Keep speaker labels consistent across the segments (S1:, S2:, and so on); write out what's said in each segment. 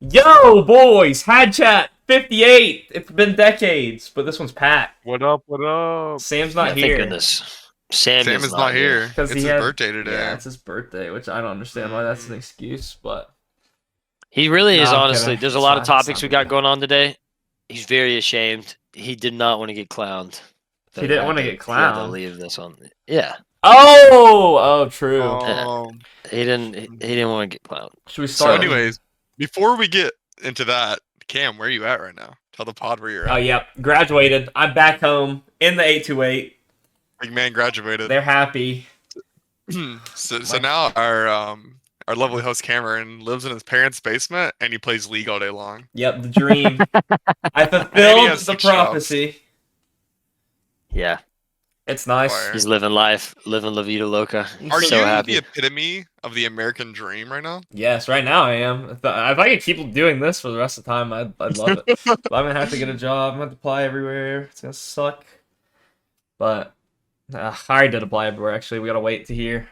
S1: Yo, boys, HadsChat 58. It's been decades, but this one's Pat.
S2: What up? What up?
S1: Sam's not
S3: Thank
S1: here
S3: goodness. Sam
S2: is not here.
S1: because
S2: It's
S1: he
S2: his
S1: had
S2: birthday today.
S1: Yeah, it's his birthday, which I don't understand why that's an excuse, but
S3: He really is,
S1: I'm
S3: honestly.
S1: kidding.
S3: There's a
S1: It's
S3: lot of
S1: fine. It's
S3: topics
S1: not
S3: we
S1: big
S3: got
S1: deal.
S3: going on today. He's very ashamed. He did not want to get clowned.
S1: He didn't want to get
S3: He had to
S1: clowned.
S3: leave this on. Yeah.
S1: Oh, true.
S3: He didn't want to get clowned.
S1: Should we
S2: So,
S1: start?
S2: anyways, before we get into that, Cam, where are you at right now? Tell the pod where you're
S1: Oh,
S2: at.
S1: yep. Graduated. I'm back home in the 828.
S2: Big man graduated.
S1: They're happy.
S2: so now our lovely host Cameron lives in his parents' basement and he plays League all day long.
S1: Yep, the dream. I
S2: And he
S1: fulfilled
S2: has
S1: the
S2: 6 jobs.
S1: prophecy.
S3: Yeah.
S1: It's nice.
S2: Fire.
S3: He's living life, living La Vida Loca.
S2: Are
S3: so
S2: you
S3: happy.
S2: the epitome of the American dream right now?
S1: Yes, right now I am. If I could keep doing this for the rest of the time, I'd love it. But I'm gonna have to get a job. I'm gonna have to apply everywhere. It's gonna suck. But I already did apply everywhere. Actually, we gotta wait to hear.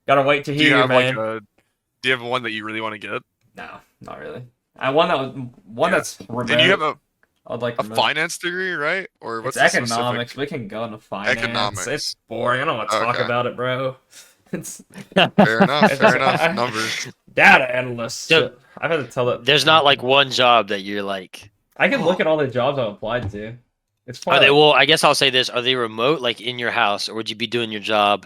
S1: Gotta wait to
S2: Do you
S1: hear,
S2: have
S1: man.
S2: do you have one that you really want to get?
S1: No, not really. I one that's remote.
S2: And you have
S1: I'd like
S2: a
S1: remote.
S2: finance degree, right? Or
S1: It's
S2: what's the
S1: economics.
S2: specific?
S1: We can go into finance.
S2: Economics.
S1: It's boring. I don't want to talk
S2: Okay.
S1: about it, bro. It's
S2: Fair enough.
S1: It's
S2: Fair
S1: just-
S2: enough. Numbers.
S1: data analyst.
S3: So-
S1: I've had to tell it.
S3: There's not like one job that you're like.
S1: I can look at all the jobs I've applied to. It's
S3: Are they?
S1: fun.
S3: Well, I guess I'll say this: are they remote, like in your house, or would you be doing your job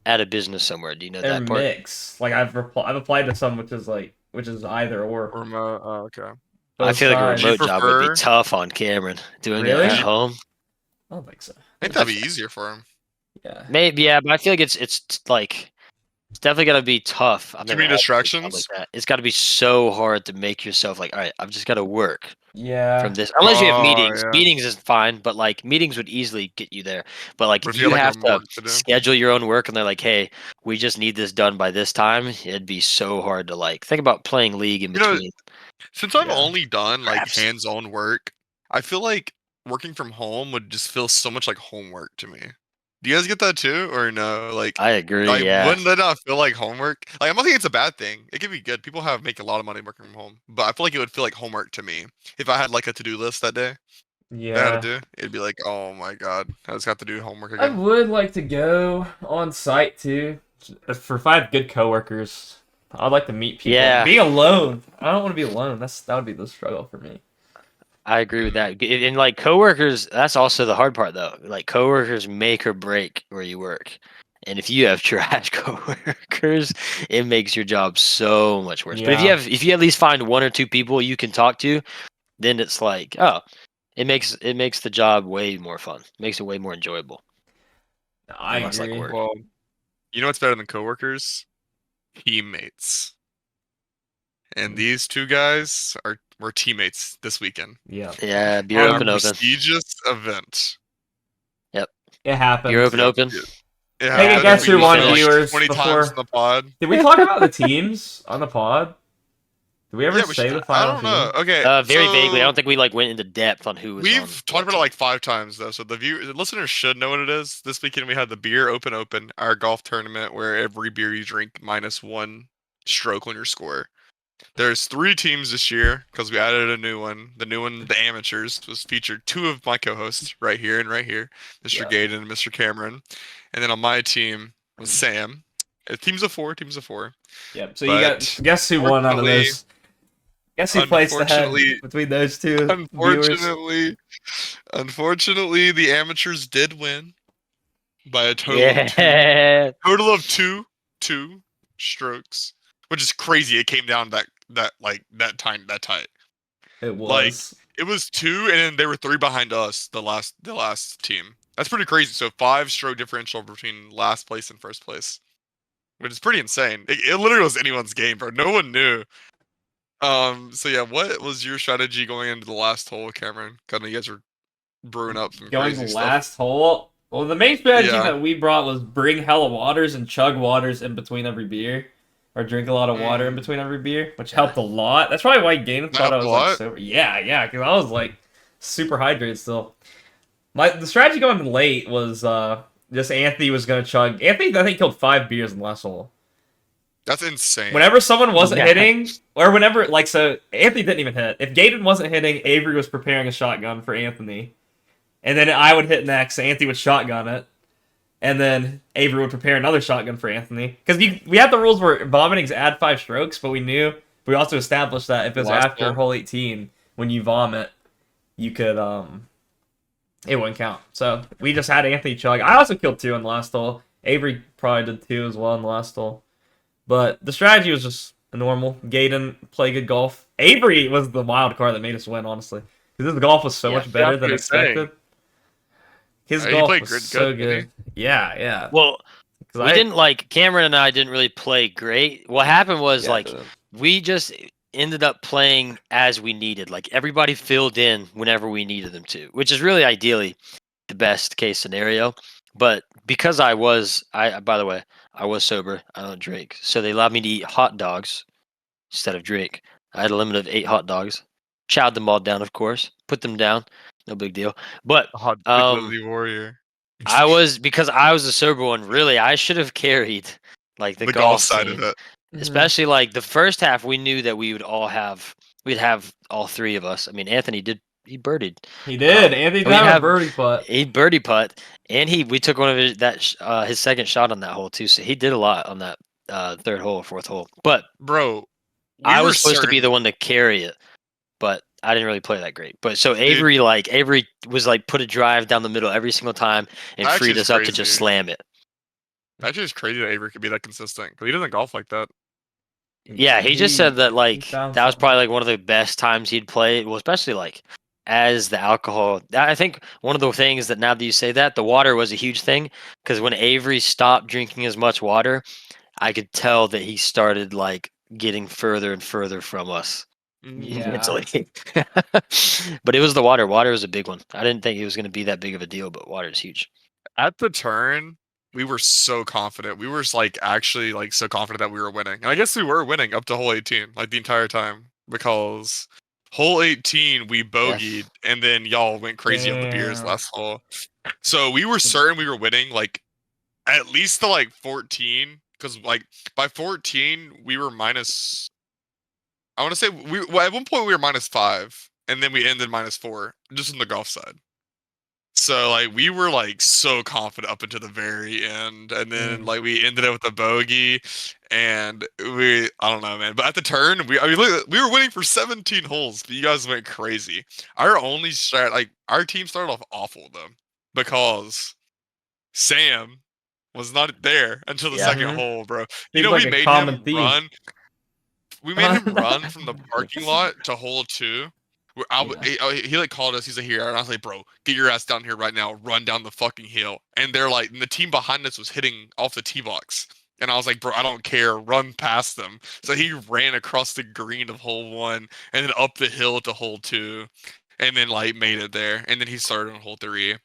S3: at a business somewhere? Do you know
S1: They're
S3: that part?
S1: mix. Like I've applied to some which is either or.
S2: Remote. Oh, okay.
S3: I
S1: Both
S3: feel like a
S1: sides.
S3: remote
S2: You
S3: job would
S2: prefer-
S3: be tough on Cameron doing
S1: Really?
S3: it at home.
S1: I don't think so.
S2: I think that'd be easier for him.
S1: Yeah.
S3: Maybe, yeah, but I feel like it's like it's definitely gotta be tough. I've
S2: Too
S3: never
S2: many
S3: had a job
S2: distractions?
S3: like that. It's got to be so hard to make yourself like, all right, I've just got to work
S1: Yeah.
S3: from this. Unless you have
S2: Oh,
S3: meetings,
S2: yeah.
S3: meetings is fine, but like meetings would easily get you there. But like
S2: But
S3: if
S2: if you
S3: you
S2: had, like,
S3: have
S2: more
S3: to
S2: work to do?
S3: schedule your own work and they're like, hey, we just need this done by this time, it'd be so hard to like think about playing League in
S2: You know,
S3: between.
S2: Since I've
S1: Yeah.
S2: only done like
S3: Perhaps.
S2: hands-on work, I feel like working from home would just feel so much like homework to me. Do you guys get that too, or no? Like,
S3: I agree.
S2: like
S3: Yeah.
S2: wouldn't that not feel like homework? Like, I'm not saying it's a bad thing. It could be good. People make a lot of money working from home, but I feel like it would feel like homework to me if I had like a to-do list that day. That I
S1: Yeah.
S2: had to do. It'd be like, oh my god, I just got to do homework
S1: I
S2: again.
S1: would like to go on site too. For 5 good coworkers. I'd like to meet people.
S3: Yeah.
S1: Being alone. I don't want to be alone. That would be the struggle for me.
S3: I agree with that. And like coworkers, that's also the hard part though. Like coworkers make or break where you work. And if you have trash coworkers, it makes your job so much worse. But
S1: Yeah.
S3: if you at least find 1 or 2 people you can talk to, then it's like, oh, it makes the job way more fun. Makes it way more enjoyable.
S1: I
S3: Unless, like,
S1: agree.
S3: work.
S2: Well, you know what's better than coworkers? Teammates. And these two guys were teammates this weekend
S1: Yeah.
S3: Yeah, beer
S2: on a
S3: open.
S2: prestigious event.
S1: It happens.
S3: Beer open.
S2: Yeah,
S1: Take a
S2: I think
S1: guess
S2: we
S1: who won,
S2: said it, like,
S1: viewers,
S2: 20
S1: before-
S2: times in the pod.
S1: Did we talk about the teams on the pod? Did we ever
S2: Yeah, we
S1: say
S2: should-
S1: the final
S2: I don't know.
S1: team?
S2: Okay,
S3: Very
S2: so
S3: vaguely. I don't think we like went into depth on who was on.
S2: we've talked about it like 5 times though, so the listeners should know what it is. This weekend we had the beer open, our golf tournament where every beer you drink minus 1 stroke on your score. There's 3 teams this year because we added a new one. The new one, the amateurs, was featured 2 of my co-hosts right here, Mr.
S1: Yeah.
S2: Gaden and Mr. Cameron, and then on my team was Sam. Teams of 4.
S1: Yep. So you got guess who won out of
S2: unfortunately-
S1: those? Guess who placed the head
S2: unfortunately-
S1: between those two viewers?
S2: Unfortunately, the amateurs did win by a total of two strokes, which is crazy. It came down that tight.
S1: It was.
S2: It was 2, and then there were 3 behind us. The last team. That's pretty crazy. So 5 stroke differential between last place and first place, which is pretty insane. It literally was anyone's game, bro. No one knew. So yeah, what was your strategy going into the last hole, Cameron? Kind of, you guys were brewing up some
S1: Going
S2: crazy
S1: to
S2: stuff.
S1: last hole. Well, the main strategy
S2: Yeah.
S1: that we brought was bring hella waters and chug waters in between every beer, or drink a lot of water in between every beer, which helped a lot. That's probably why Gaden thought I was like sober. Yeah, because I was like super hydrated still. The strategy going late was just Anthony was gonna chug. Anthony, I think, killed 5 beers in the last hole.
S2: That's insane.
S1: Whenever someone wasn't hitting, or whenever, like, so Anthony didn't even hit. If Gaten wasn't hitting, Avery was preparing a shotgun for Anthony. And then I would hit next, Anthony would shotgun it. And then Avery would prepare another shotgun for Anthony. Because we had the rules where vomiting's add 5 strokes, but we also established that if it was after hole 18, when you vomit, you could, it wouldn't count. So we just had Anthony chug. I also killed 2 in the last hole. Avery probably did 2 as well in the last hole. But the strategy was just normal. Gaten play good golf. Avery was the wild card that made us win, honestly. Because his golf was so much better than expected. His golf was so good. Yeah.
S3: Well, Cameron and I didn't really play great. What happened was, we just ended up playing as we needed. Like, everybody filled in whenever we needed them to, which is really ideally the best case scenario. But because by the way, I was sober. I don't drink. So they allowed me to eat hot dogs instead of drink. I had a limit of 8 hot dogs. Chowed them all down, of course. Put them down. No big deal. But
S2: warrior.
S3: Because I was the sober one, really, I should have carried like the golf
S2: side
S3: team.
S2: of it.
S3: Especially like the first half, we knew that we'd have all 3 of us. I mean, Anthony he birdied.
S1: He did. Anthony did have a birdie putt.
S3: He birdie putt, and we took one of his second shot on that hole too. So he did a lot on that 3rd hole or 4th hole. But
S2: bro,
S3: I was supposed to be the one to carry it, but I didn't really play that great. But so Avery was like put a drive down the middle every single time and freed us up to just slam it.
S2: That's just crazy that Avery could be that consistent because he doesn't golf like that.
S3: Yeah, he just said that that was probably like one of the best times he'd played. Well, especially like as the alcohol. I think one of the things that now that you say that, the water was a huge thing because when Avery stopped drinking as much water, I could tell that he started like getting further and further from us. Mentally. But it was the water. Water was a big one. I didn't think it was going to be that big of a deal, but water is huge.
S2: At the turn, we were so confident. We were actually so confident that we were winning. And I guess we were winning up to hole 18, like the entire time. Because hole 18 we bogeyed and then y'all went crazy on the beers last hole. So we were certain we were winning at least to 14. Because by 14 we were minus, I want to say at one point we were -5 and then we ended -4 just on the golf side. So we were so confident up until the very end, and then we ended up with a bogey, and I don't know, man. But at the turn, we were winning for 17 holes, but you guys went crazy. Our only strat, our team started off awful though, because Sam was not there until the second hole, bro. You know, we made him run. We made him run from the parking lot to hole 2. He called us. He's like, here, and I was like, bro, get your ass down here right now. Run down the fucking hill. And they're and the team behind us was hitting off the tee box. And I was like, bro, I don't care. Run past them. So he ran across the green of hole 1 and then up the hill to hole 2, and then made it there. And then he started on hole 3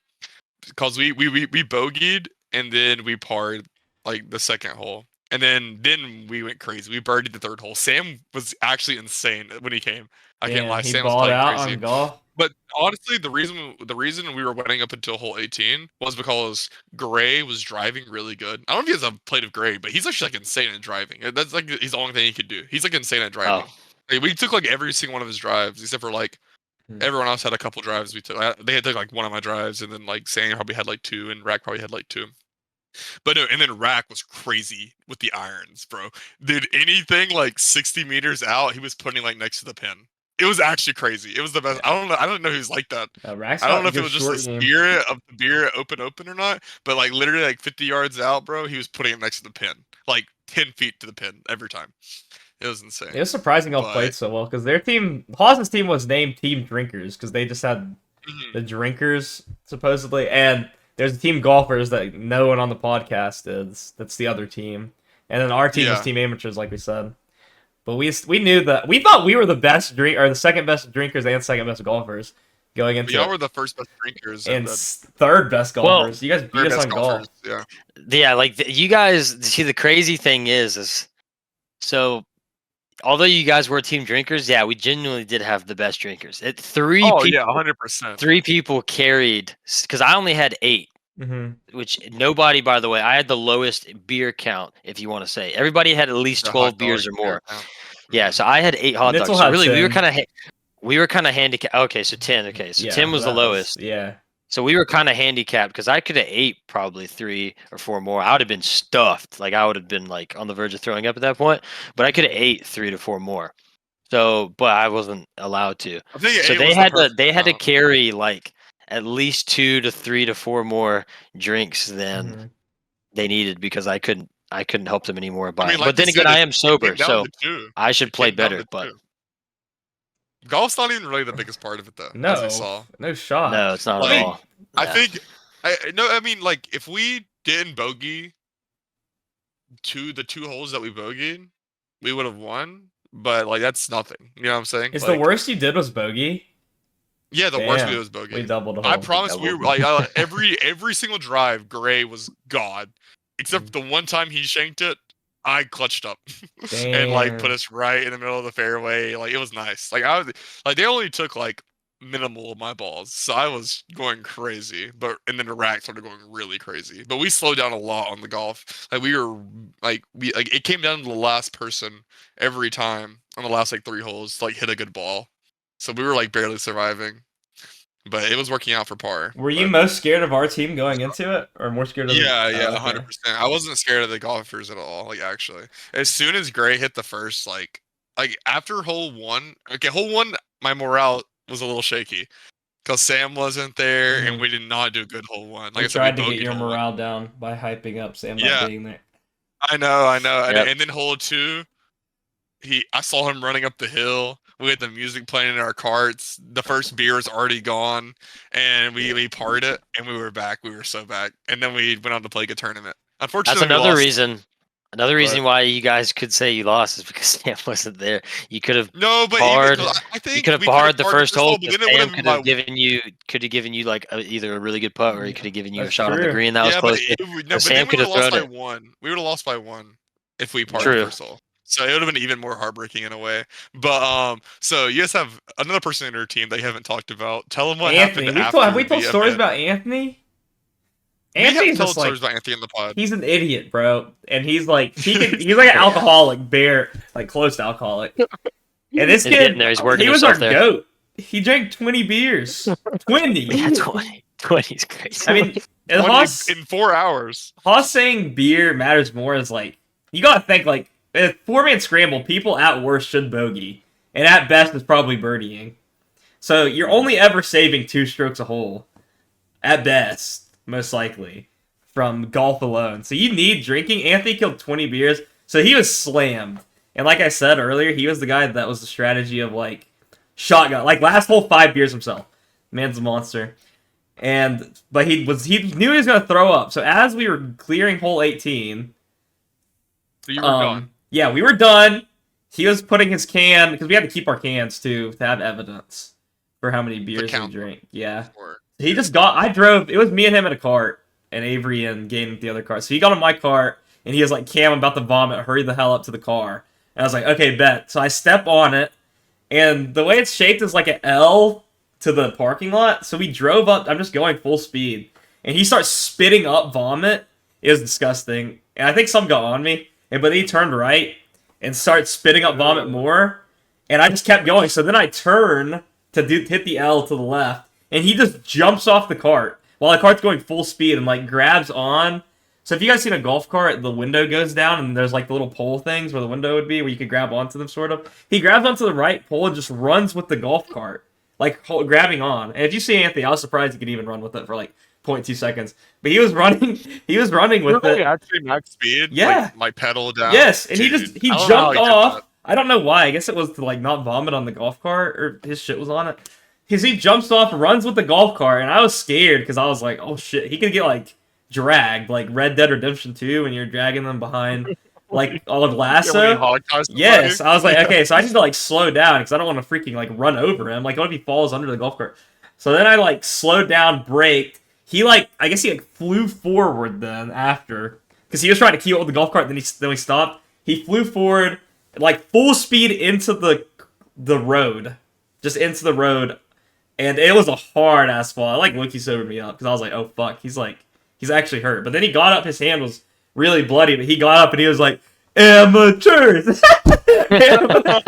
S2: because we bogeyed and then we parred the second hole. And then we went crazy. We birdied the 3rd hole. Sam was actually insane when he came. I can't lie. Sam was playing crazy.
S1: Golf.
S2: But honestly, the reason we were winning up until hole 18 was because Gray was driving really good. I don't know if he has a plate of Gray, but he's actually insane at driving. That's he's the only thing he could do. He's insane at driving. We took every single one of his drives except for everyone else had a couple drives we took. They had took one of my drives, and then Sam probably had 2, and Rack probably had 2. But no, and then Rack was crazy with the irons, bro. Did anything 60 meters out, he was putting next to the pin. It was actually crazy. It was the best.
S1: Yeah.
S2: I don't know who's like that.
S1: I
S2: don't know if it was just the spirit of the beer open or not. But literally 50 yards out, bro, he was putting it next to the pin, 10 feet to the pin every time. It was insane.
S1: It was surprising how played so well because their team, Hawson's team, was named Team Drinkers because they just had the drinkers supposedly, and there's a team golfers that no one on the podcast is. That's the other team, and then our team is Team Amateurs, like we said. But we knew that we thought we were the best the second best drinkers and second best golfers going into.
S2: Y'all were the first best drinkers
S1: and third best golfers. You guys beat us on golf.
S2: Yeah,
S3: you guys see the crazy thing is so. Although you guys were team drinkers, we genuinely did have the best drinkers. 3 people,
S2: 100%.
S3: 3 people carried because I only had 8. which nobody, by the way, I had the lowest beer count, if you want to say. Everybody had at least
S2: The
S3: 12
S2: hot
S3: beers
S2: dog
S3: or more.
S2: count.
S3: Yeah, so I had 8 hot
S1: Mitchell
S3: dogs. So
S1: had
S3: really,
S1: 10.
S3: we were kind of handicapped. Okay, so 10. Okay, so 10 was the lowest.
S1: Yeah.
S3: So we were kind of handicapped because I could have ate probably 3 or 4 more. I would have been stuffed. Like I would have been like on the verge of throwing up at that point. But I could have ate 3 to 4 more. So, but I wasn't allowed to.
S2: I think
S3: So
S2: 8 was the perfect
S3: they had to
S2: amount.
S3: carry like at least 2 to 3 to 4 more drinks than they needed because I couldn't help them anymore.
S2: I mean, like
S3: But then
S2: you
S3: again,
S2: said,
S3: I am
S2: it
S3: sober,
S2: came down
S3: so
S2: to 2.
S3: I should
S2: It
S3: play
S2: came down
S3: better.
S2: to
S3: But
S2: 2. Golf's not even really the biggest part of it, though, as we saw.
S1: No shot.
S3: no, it's not at
S2: Like,
S3: all.
S2: I
S3: Yeah.
S2: think, I mean, like, if we didn't bogey the 2 holes that we bogeyed, we would have won. But like, that's nothing. You know what I'm saying?
S1: Is
S2: like,
S1: the worst you did was bogey?
S2: Yeah, the worst we
S1: Damn,
S2: did was bogey.
S1: we doubled a hole.
S2: I promise we were like every single drive, Gray was God, except the one time he shanked it. I clutched up and like put us right in the middle of the fairway. Like it was nice. Like I was like they only took like minimal of my balls, so I was going crazy. But and then the rack started going really crazy. But we slowed down a lot on the golf. Like we were like it came down to the last person every time on the last like 3 holes to like hit a good ball. So we were like barely surviving. But it was working out for par.
S1: Were you most scared of our team going into it, or more scared of?
S2: Yeah,
S1: the...
S2: 100%. I wasn't scared of the golfers at all. Like actually, as soon as Gray hit the first, like after hole 1, okay, hole 1, my morale was a little shaky because Sam wasn't there, and we did not do a good hole 1. Like
S1: I
S2: I said,
S1: tried
S2: we
S1: to get your
S2: hole 1.
S1: morale down by hyping up Sam not being there.
S2: I know.
S3: Yep.
S2: And then hole 2, I saw him running up the hill. We had the music playing in our carts. The first beer was already gone, and we parred it, and we were back. We were so back, and then we went on to play a tournament. Unfortunately,
S3: that's another
S2: we lost,
S3: reason. Another reason why you guys could say you lost is because Sam wasn't there. You could have barred.
S2: I think
S3: you could have barred the first hole. But Sam could have given you like either a really good putt, or he could have given you a shot on the green that was close.
S2: But
S3: Sam could have thrown it.
S2: We would have lost by 1 if we parred the first hole. So it would have been even more heartbreaking in a way. But so you guys have another person in your team that you haven't talked about. Tell them what happened after.
S1: Have we told stories about Anthony?
S2: Anthony's told stories about Anthony in the pod.
S1: He's an idiot, bro, and he's like he's like an alcoholic, like close to alcoholic. And this kid, he was our goat. He drank 20 beers. 20.
S3: Yeah, 20. 20 is crazy.
S1: I mean,
S2: in 4 hours.
S1: Haas saying beer matters more is like you gotta think like. A 4-man scramble, people at worst should bogey, and at best is probably birdieing. So you're only ever saving 2 strokes a hole, at best, most likely, from golf alone. So you need drinking. Anthony killed 20 beers, so he was slammed. And like I said earlier, he was the guy that was the strategy of like shotgun, like last hole 5 beers himself. Man's a monster. But he knew he was gonna throw up. So as we were clearing hole 18,
S2: so you were done.
S1: Yeah, we were done. He was putting his can, because we had to keep our cans, too, to have evidence for how many beers we drank. Yeah. He just it was me and him in a cart, and Avery and Gain with the other cart. So he got on my cart, and he was like, Cam, I'm about to vomit, hurry the hell up to the car. And I was like, okay, bet. So I step on it, and the way it's shaped is like an L to the parking lot. So we drove up, I'm just going full speed, and he starts spitting up vomit. It was disgusting. And I think some got on me. But he turned right and started spitting up vomit more, and I just kept going. So then I turn to hit the L to the left, and he just jumps off the cart while the cart's going full speed and like grabs on. So if you guys seen a golf cart, the window goes down and there's like the little pole things where the window would be, where you could grab onto them, sort of. He grabs onto the right pole and just runs with the golf cart, like grabbing on. And if you see Anthony, I was surprised he could even run with it for like 0.2 seconds. But he was running with it.
S2: Actually max speed?
S1: Yeah.
S2: Like my pedal down.
S1: Yes, and he jumped off. I don't know why. I guess it was to like not vomit on the golf cart, or his shit was on it. Because he jumps off, runs with the golf cart, and I was scared because I was like, oh shit, he could get like dragged, like Red Dead Redemption 2 when you're dragging them behind like all of lasso. Yes, I was like, okay, so I need to like slow down because I don't want to freaking like run over him. Like, what if he falls under the golf cart? So then I like slowed down, braked. He I guess he flew forward then after, because he was trying to keep up with the golf cart. Then he stopped. He flew forward like full speed into the road, just into the road, and it was a hard ass fall. I like Wookie sobered me up because I was like, oh fuck, he's like He's actually hurt. But then he got up, his hand was really bloody, but he got up and he was like, amateurs! Amateurs!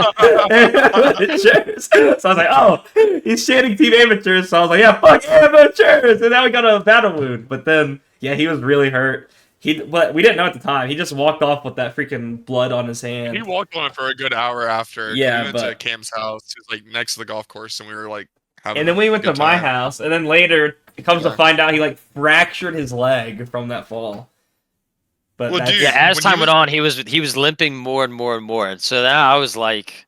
S1: So I was like, oh, he's chanting team amateurs. So I was like, yeah, fuck amateurs! And now we got a battle wound. But then, yeah, he was really hurt. But we didn't know at the time. He just walked off with that freaking blood on his hand.
S2: He walked on it for a good hour after.
S1: Yeah,
S2: we went to Cam's house. It was like next to the golf course, and we were like having.
S1: And then we went to my house, and then later it comes to find out he like fractured his leg from that fall. But
S2: Well, dude,
S3: Yeah, as time went on, he was limping more and more and more. And so then I was like,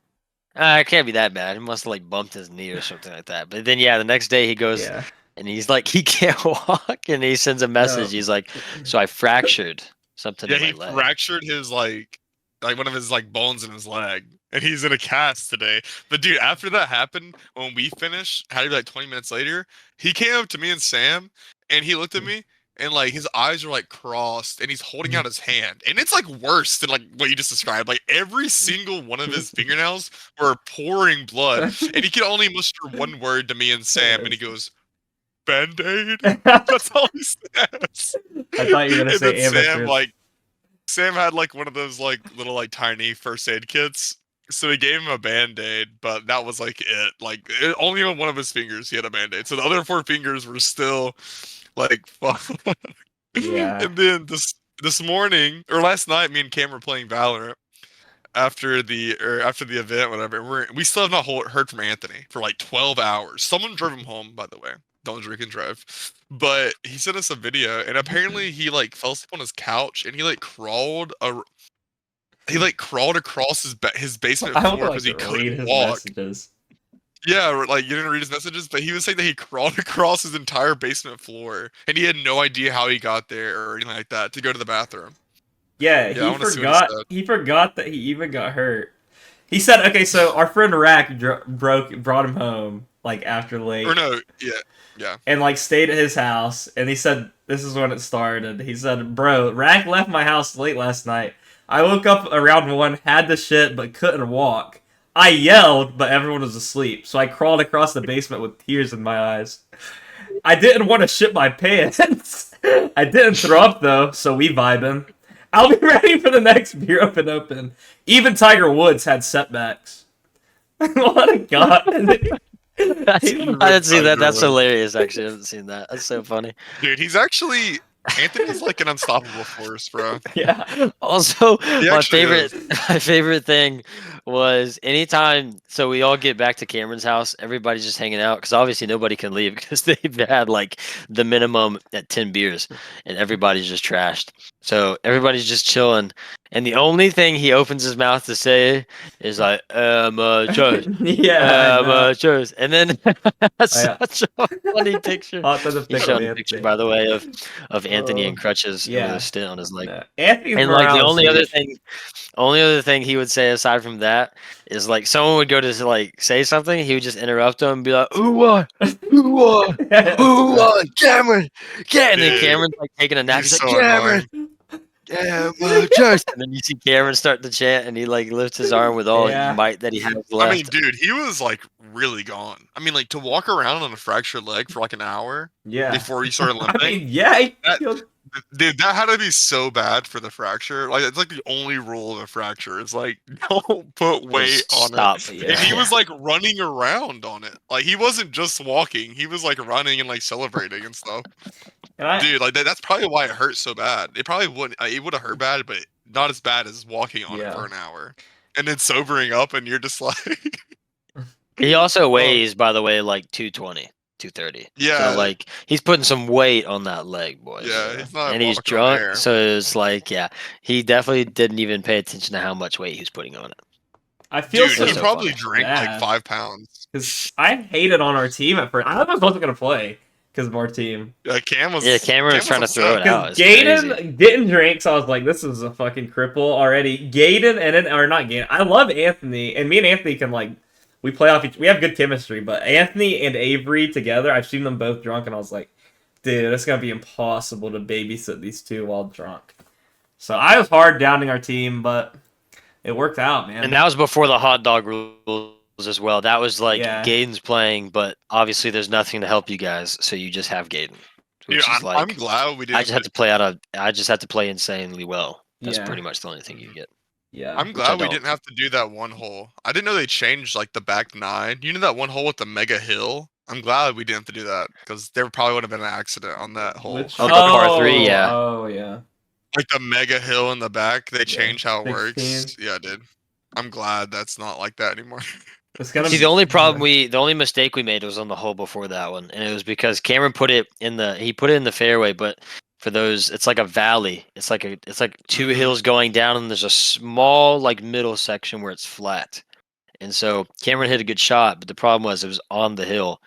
S3: it can't be that bad. He must have like bumped his knee or something like that. But then the next day he goes and he's like, he can't walk, and he sends a message. He's like, so I fractured something in my leg.
S2: Yeah, he fractured his like one of his like bones in his leg, and he's in a cast today. But dude, after that happened, when we finished, had to be like 20 minutes later, he came up to me and Sam, and he looked at me. And like his eyes are like crossed, and he's holding out his hand, and it's like worse than like what you just described. Like every single one of his fingernails were pouring blood, and he could only muster one word to me and Sam, and he goes, "Band-Aid." That's all he says.
S1: I thought you were gonna say amateurs.
S2: Sam had like one of those like little like tiny first aid kits. So he gave him a Band-Aid, but that was like it. Like only on one of his fingers he had a Band-Aid. So the other 4 fingers were still like fuck.
S1: Yeah.
S2: And then this morning or last night, me and Cam were playing Valorant after the event, whatever. We still have not heard from Anthony for like 12 hours. Someone drove him home, by the way. Don't drink and drive. But he sent us a video, and apparently he like fell asleep on his couch, and he like crawled across his basement floor because he couldn't walk.
S1: Messages.
S2: Yeah, like you didn't read his messages, but he was saying that he crawled across his entire basement floor, and he had no idea how he got there or anything like that to go to the bathroom.
S1: Yeah, he forgot. He forgot that he even got hurt. He said, "Okay, so our friend Rack brought him home like after late."
S2: Or no, yeah.
S1: And like stayed at his house, and he said, "This is when it started." He said, "Bro, Rack left my house late last night. I woke up around 1, had the shit, but couldn't walk. I yelled, but everyone was asleep, so I crawled across the basement with tears in my eyes. I didn't want to shit my pants. I didn't throw up, though, so we vibing. I'll be ready for the next beer open. Even Tiger Woods had setbacks." What a god.
S3: I didn't see that. That's hilarious, actually. I haven't seen that. That's so funny.
S2: Dude, Anthony's like an unstoppable force, bro.
S1: Yeah.
S3: Also, my favorite thing was anytime. So we all get back to Cameron's house. Everybody's just hanging out because obviously nobody can leave because they've had like the minimum at 10 beers, and everybody's just trashed. So everybody's just chilling, and the only thing he opens his mouth to say is like amateurs, amateurs, and then that's such a funny picture. He showed a picture, by the way, of Anthony and crutches with a stint on his leg.
S1: Anthony's
S3: and like the only other thing he would say aside from that is like someone would go to like say something, he would just interrupt them and be like, "Who won? Who won? Who won? Cameron!" And then Cameron's like taking a nap. He's like, "Cameron!" And then you see Cameron start to chant, and he like lifts his arm with all might that he has left.
S2: I mean, dude, he was like really gone. I mean, like to walk around on a fractured leg for like an hour before he started limping.
S1: I mean,
S2: dude, that had to be so bad for the fracture. Like it's like the only rule of a fracture is like don't put weight on it. And he was like running around on it. Like he wasn't just walking; he was like running and like celebrating and stuff. Dude, like that's probably why it hurt so bad. It probably wouldn't. It would have hurt bad, but not as bad as walking on it for an hour and then sobering up, and you're just like.
S3: He also weighs, by the way, like 220, 230.
S2: Yeah,
S3: so like he's putting some weight on that leg, boys.
S2: Yeah, he's not.
S3: And he's drunk, so it's like, he definitely didn't even pay attention to how much weight he was putting on it.
S1: I feel
S2: he probably drank like 5 pounds.
S1: Because I hated on our team at first. I thought I wasn't gonna play. Because of our team.
S3: Cameron was trying to throw it out.
S1: Gaiden didn't drink, so I was like, this is a fucking cripple already. Gaiden not Gaiden. I love Anthony, and me and Anthony can like, we play off we have good chemistry, but Anthony and Avery together, I've seen them both drunk, and I was like, dude, it's gonna be impossible to babysit these two while drunk. So I was hard downing our team, but it worked out, man.
S3: And that was before the hot dog rules as well. That was like Gaiden's playing, but obviously there's nothing to help you guys, so you just have Gaiden. which
S2: Dude,
S3: is like
S2: I'm glad we didn't.
S3: I just had to play insanely well. That's pretty much the only thing you get.
S1: Yeah.
S2: I'm glad we didn't have to do that one hole. I didn't know they changed like the back 9. You know that one hole with the mega hill? I'm glad we didn't have to do that because there probably would have been an accident on that hole.
S1: Which,
S3: Oh, the par 3, yeah.
S1: Oh, yeah.
S2: Like the mega hill in the back, they changed how it
S1: 16.
S2: works. Yeah, it did. I'm glad that's not like that anymore.
S3: See, the only mistake we made was on the hole before that one, and it was because Cameron put it in the fairway, but for those, it's like a valley. It's like 2 hills going down, and there's a small like middle section where it's flat. And so Cameron hit a good shot, but the problem was it was on the hill,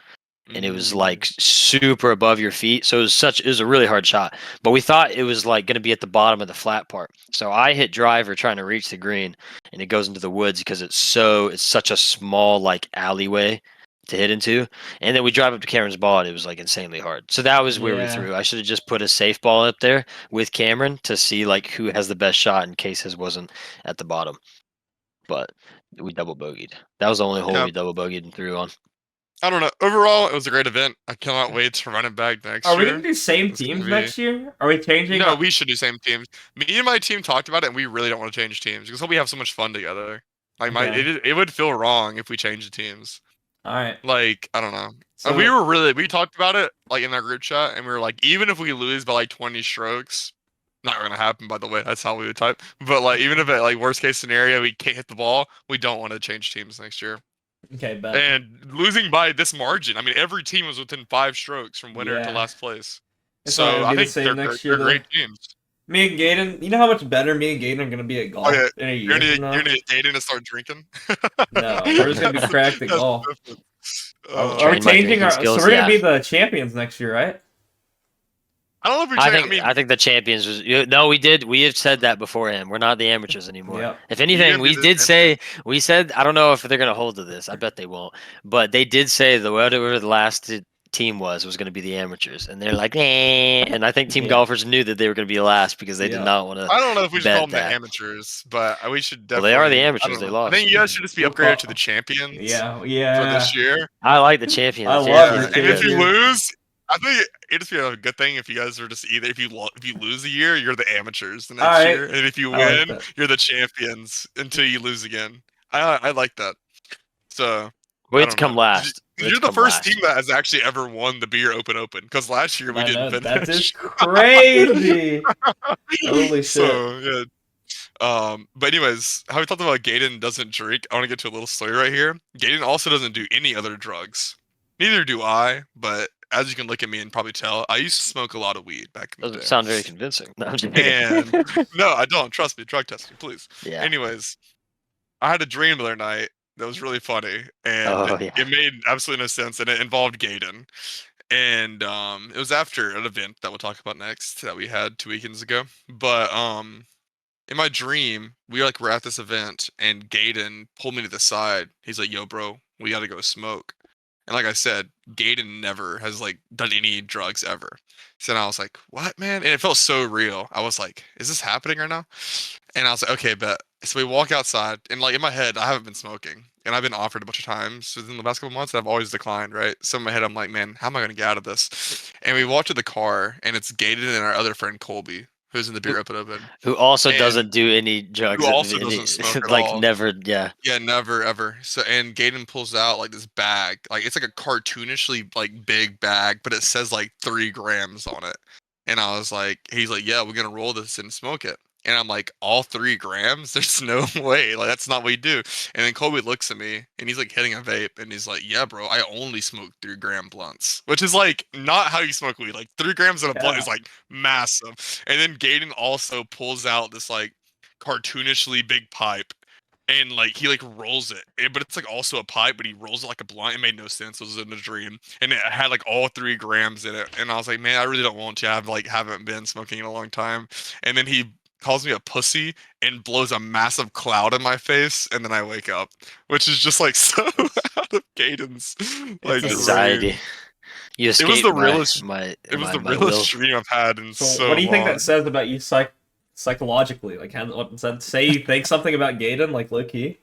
S3: and it was like super above your feet. So it was a really hard shot. But we thought it was like going to be at the bottom of the flat part. So I hit driver trying to reach the green, and it goes into the woods because it's such a small like alleyway to hit into. And then we drive up to Cameron's ball, and it was like insanely hard. So that was where we threw. I should have just put a safe ball up there with Cameron to see like who has the best shot in case his wasn't at the bottom. But we double bogeyed. That was the only hole we double bogeyed and threw on.
S2: I don't know. Overall, it was a great event. I cannot wait to run it back next year.
S1: Are we going to do same teams next year? Are we changing?
S2: No, we should do same teams. Me and my team talked about it, and we really don't want to change teams because we have so much fun together. Like it would feel wrong if we changed the teams.
S1: All right.
S2: Like, I don't know.
S1: So,
S2: we talked about it like in our group chat, and we were like, even if we lose by like 20 strokes, not gonna happen, by the way. That's how we would type. But like, even if it like worst case scenario, we can't hit the ball, we don't want to change teams next year.
S1: Okay, bet.
S2: And losing by this margin, I mean, every team was within 5 strokes from winner to last place. So I think they're great teams.
S1: Me and Gaden, you know how much better me and Gaden are gonna be at golf in a year from now?
S2: You're gonna Gaden to start drinking?
S1: No, we're just gonna be cracked at golf. Are we
S3: changing
S1: our? So we're gonna be the champions next year, right?
S2: I don't know if we're.
S3: I think the champions was. No, we did. We have said that beforehand. We're not the amateurs anymore.
S1: Yep.
S3: If anything, we said. I don't know if they're gonna hold to this. I bet they won't. But they did say whatever the last team was going to be the amateurs, and they're like, eh. And I think team golfers knew that they were going to be last because they did not want to.
S2: I don't know if we should call them the amateurs, but we should definitely.
S3: Well, they are the amateurs. They lost.
S2: I think you guys should just be upgraded to the champions.
S1: Yeah.
S2: For this year.
S3: I like the champions.
S1: I love it.
S2: And if you lose, I think it'd just be a good thing if you guys are just either if you lose a year, you're the amateurs the next year, and if you win, you're the champions until you lose again. I like that. So
S3: wait to come last.
S2: You're the first team that has actually ever won the Beer Open because last year we didn't finish.
S1: That is crazy. Holy shit.
S2: So, yeah. But anyways, how we talked about Gaden doesn't drink, I want to get to a little story right here. Gaden also doesn't do any other drugs. Neither do I, but as you can look at me and probably tell, I used to smoke a lot of weed back in the day.
S3: Doesn't sound very convincing. No, I'm just
S2: and no, I don't. Trust me. Drug test me, please.
S3: Yeah.
S2: Anyways, I had a dream the other night that was really funny, and it made absolutely no sense, and it involved Gaden. And it was after an event that we'll talk about next that we had 2 weekends ago. But in my dream, were at this event, and Gaden pulled me to the side. He's like, "Yo, bro, we got to go smoke." And like I said, Gaden never has like done any drugs ever. So then I was like, "What, man?" And it felt so real. I was like, "Is this happening right now?" And I was like, "Okay, bet." So we walk outside, and like in my head, I haven't been smoking, and I've been offered a bunch of times within the past couple months, and I've always declined, right? So in my head, I'm like, "Man, how am I gonna get out of this?" And we walk to the car, and it's Gaden and our other friend Colby, who's in the Beer Open.
S3: Who also doesn't do any drugs.
S2: Who also doesn't smoke at
S3: like
S2: all.
S3: never, yeah.
S2: Yeah, never ever. So and Gaden pulls out like this bag, like it's like a cartoonishly like big bag, but it says like 3 grams on it. And I was like, he's like, "Yeah, we're gonna roll this and smoke it." And I'm like, "All 3 grams? There's no way. Like that's not what we do." And then Colby looks at me and he's like hitting a vape and he's like, "Yeah, bro, I only smoke 3-gram blunts," which is like not how you smoke weed. Like 3 grams in a blunt is like massive. And then Gaden also pulls out this like cartoonishly big pipe. And like he like rolls it, but it's like also a pipe, but he rolls it like a blunt. It made no sense. It was in a dream, and it had like all 3 grams in it. And I was like, "Man, I really don't want to. I haven't been smoking in a long time." And then he calls me a pussy and blows a massive cloud in my face, and then I wake up, which is just like so out of Gaden's like
S3: anxiety. You escaped.
S2: It was the realest.
S3: It
S2: was the realest dream I've had in so
S1: what do you think
S2: long.
S1: that says about you psychologically? Like, what does that say? You think something about Gaden, like low key?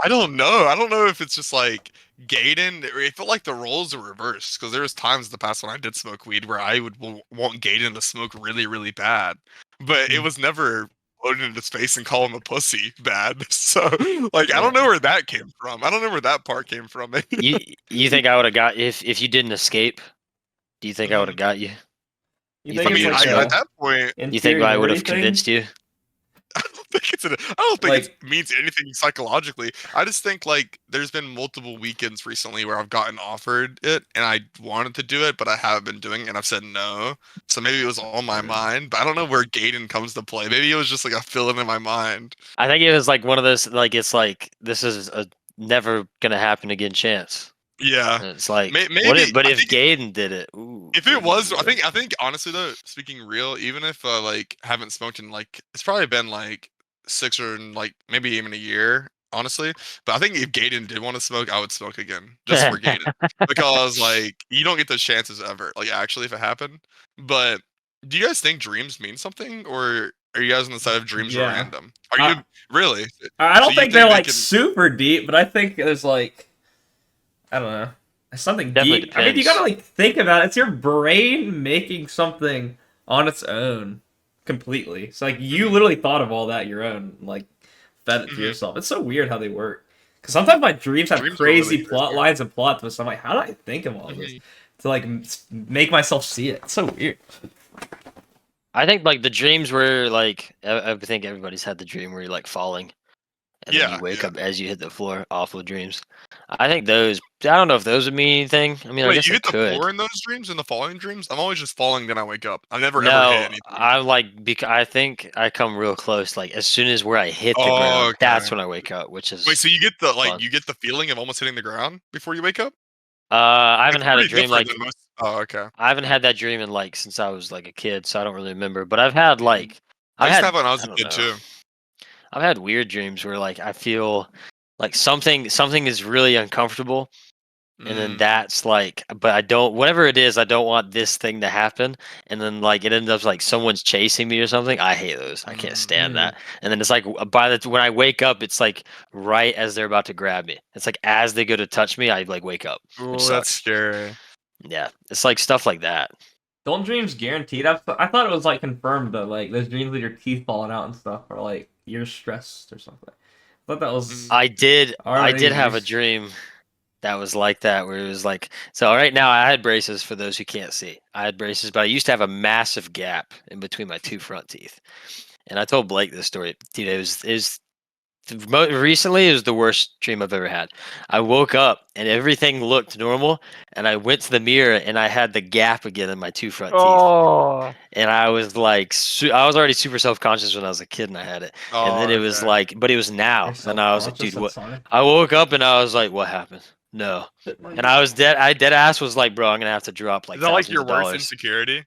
S2: I don't know. I don't know if it's just like Gaiden. It felt like the roles were reversed because there was times in the past when I did smoke weed where I would want Gaiden to smoke really, really bad, but it was never loaded into space and call him a pussy bad. So like, I don't know where that came from. I don't know where that part came from.
S3: You think I would have got if you didn't escape? Do you think I would have got you?
S1: You
S3: You
S1: think
S2: I
S3: think
S1: it's
S2: mean,
S1: like
S3: it's
S2: at that point,
S3: you think I would
S1: inferiority
S3: have
S1: thing?
S3: convinced you?
S2: I don't think
S1: Like,
S2: it means anything psychologically. I just think like there's been multiple weekends recently where I've gotten offered it and I wanted to do it, but I haven't been doing it and I've said no. So maybe it was on my mind, but I don't know where Gaiden comes to play. Maybe it was just like a fill-in my mind.
S3: I think it was like one of those like it's like this is a never gonna happen again chance.
S2: Yeah,
S3: And it's like
S2: maybe.
S3: but
S2: I
S3: if
S2: think
S3: Gaiden did it, ooh,
S2: if it
S3: Gaiden
S2: was,
S3: did it.
S2: I think honestly though, speaking real, even if like haven't smoked in like it's probably been like 6 or like maybe even a year, honestly. But I think if Gaiden did want to smoke, I would smoke again just for Gaiden because like you don't get those chances ever. Like actually, if it happened. But do you guys think dreams mean something, or are you guys on the side of dreams are
S1: yeah.
S2: random? Are you
S1: I,
S2: really?
S1: I
S2: So
S1: don't
S2: you
S1: think they're
S2: think they
S1: like
S2: can?
S1: super deep, but I think there's like I don't know. Something
S3: Definitely
S1: deep. I mean, you gotta
S3: depends.
S1: like think about it. It's your brain making something on its own completely. So like you literally thought of all that your own, like fed it to
S2: Mhm.
S1: yourself. It's so weird how they work. Because sometimes my dreams have
S2: Dreams are really
S1: crazy plot
S2: crazy.
S1: lines and plot twists. I'm like, how did I think of all this
S2: Mhm.
S1: to like make myself see it? It's so weird.
S3: I think like the dreams were like I think everybody's had the dream where you're like falling and then you
S2: Yeah,
S3: wake
S2: yeah.
S3: up as you hit the floor. Awful dreams. I think those. I don't know if those would mean anything. I mean, I
S2: Wait,
S3: guess
S2: you
S3: they
S2: hit the
S3: could.
S2: floor in those dreams, in the falling dreams? I'm always just falling, then I wake up. I've never ever hit
S3: No,
S2: anything.
S3: I like because I think I come real close. Like as soon as where I hit the
S2: Oh,
S3: ground, that's
S2: okay.
S3: when I wake up, which
S2: Wait,
S3: is
S2: so you get the
S3: fun.
S2: you get the feeling of almost hitting the ground before you wake up?
S3: I haven't
S2: It's
S3: had a
S2: pretty
S3: dream
S2: different
S3: like
S2: than most. Oh, okay.
S3: I haven't had that dream in like since I was like a kid, so I don't really remember. But I've had
S2: Mhm.
S3: like
S2: I
S3: I've
S2: used to have
S3: had
S2: it when I was
S3: I
S2: a
S3: don't
S2: kid
S3: know.
S2: too.
S3: I've had weird dreams where like I feel like something is really uncomfortable and then
S2: Mm.
S3: that's like but I don't whatever it is I don't want this thing to happen and then like it ends up like someone's chasing me or something. I hate those. I can't
S2: Mm.
S3: stand that. And then it's like by the when I wake up it's like right as they're about to grab me. It's like as they go to touch me I like wake up, which
S2: Ooh, that's
S3: sucks.
S2: scary.
S3: Yeah, it's like stuff like that.
S1: Don't dreams guaranteed? I thought it was like confirmed though. Like there's dreams with your teeth falling out and stuff, or like you're stressed or something. I thought that was.
S2: Mm.
S3: I did have a
S1: RNGs.
S3: dream that was like that where it was like so right now I had braces for those who can't see. I had braces, but I used to have a massive gap in between my two front teeth. And I told Blake this story. Dude, recently it was the worst dream I've ever had. I woke up and everything looked normal, and I went to the mirror and I had the gap again in my two front teeth.
S2: Oh.
S3: And I was like, I was already super self conscious when I was a kid and I had it. And then
S2: Oh,
S3: it was
S2: okay.
S3: like, but it was
S1: You're
S3: now, and I was like,
S1: self-conscious.
S3: dude,
S1: That's
S3: what?
S1: fine.
S3: I woke up and I was like, what happened? No. And I was dead. I dead ass was like, bro, I'm gonna have to drop
S2: Is
S3: like
S2: that like
S3: thousands
S2: your
S3: of
S2: worst
S3: dollars.
S2: insecurity?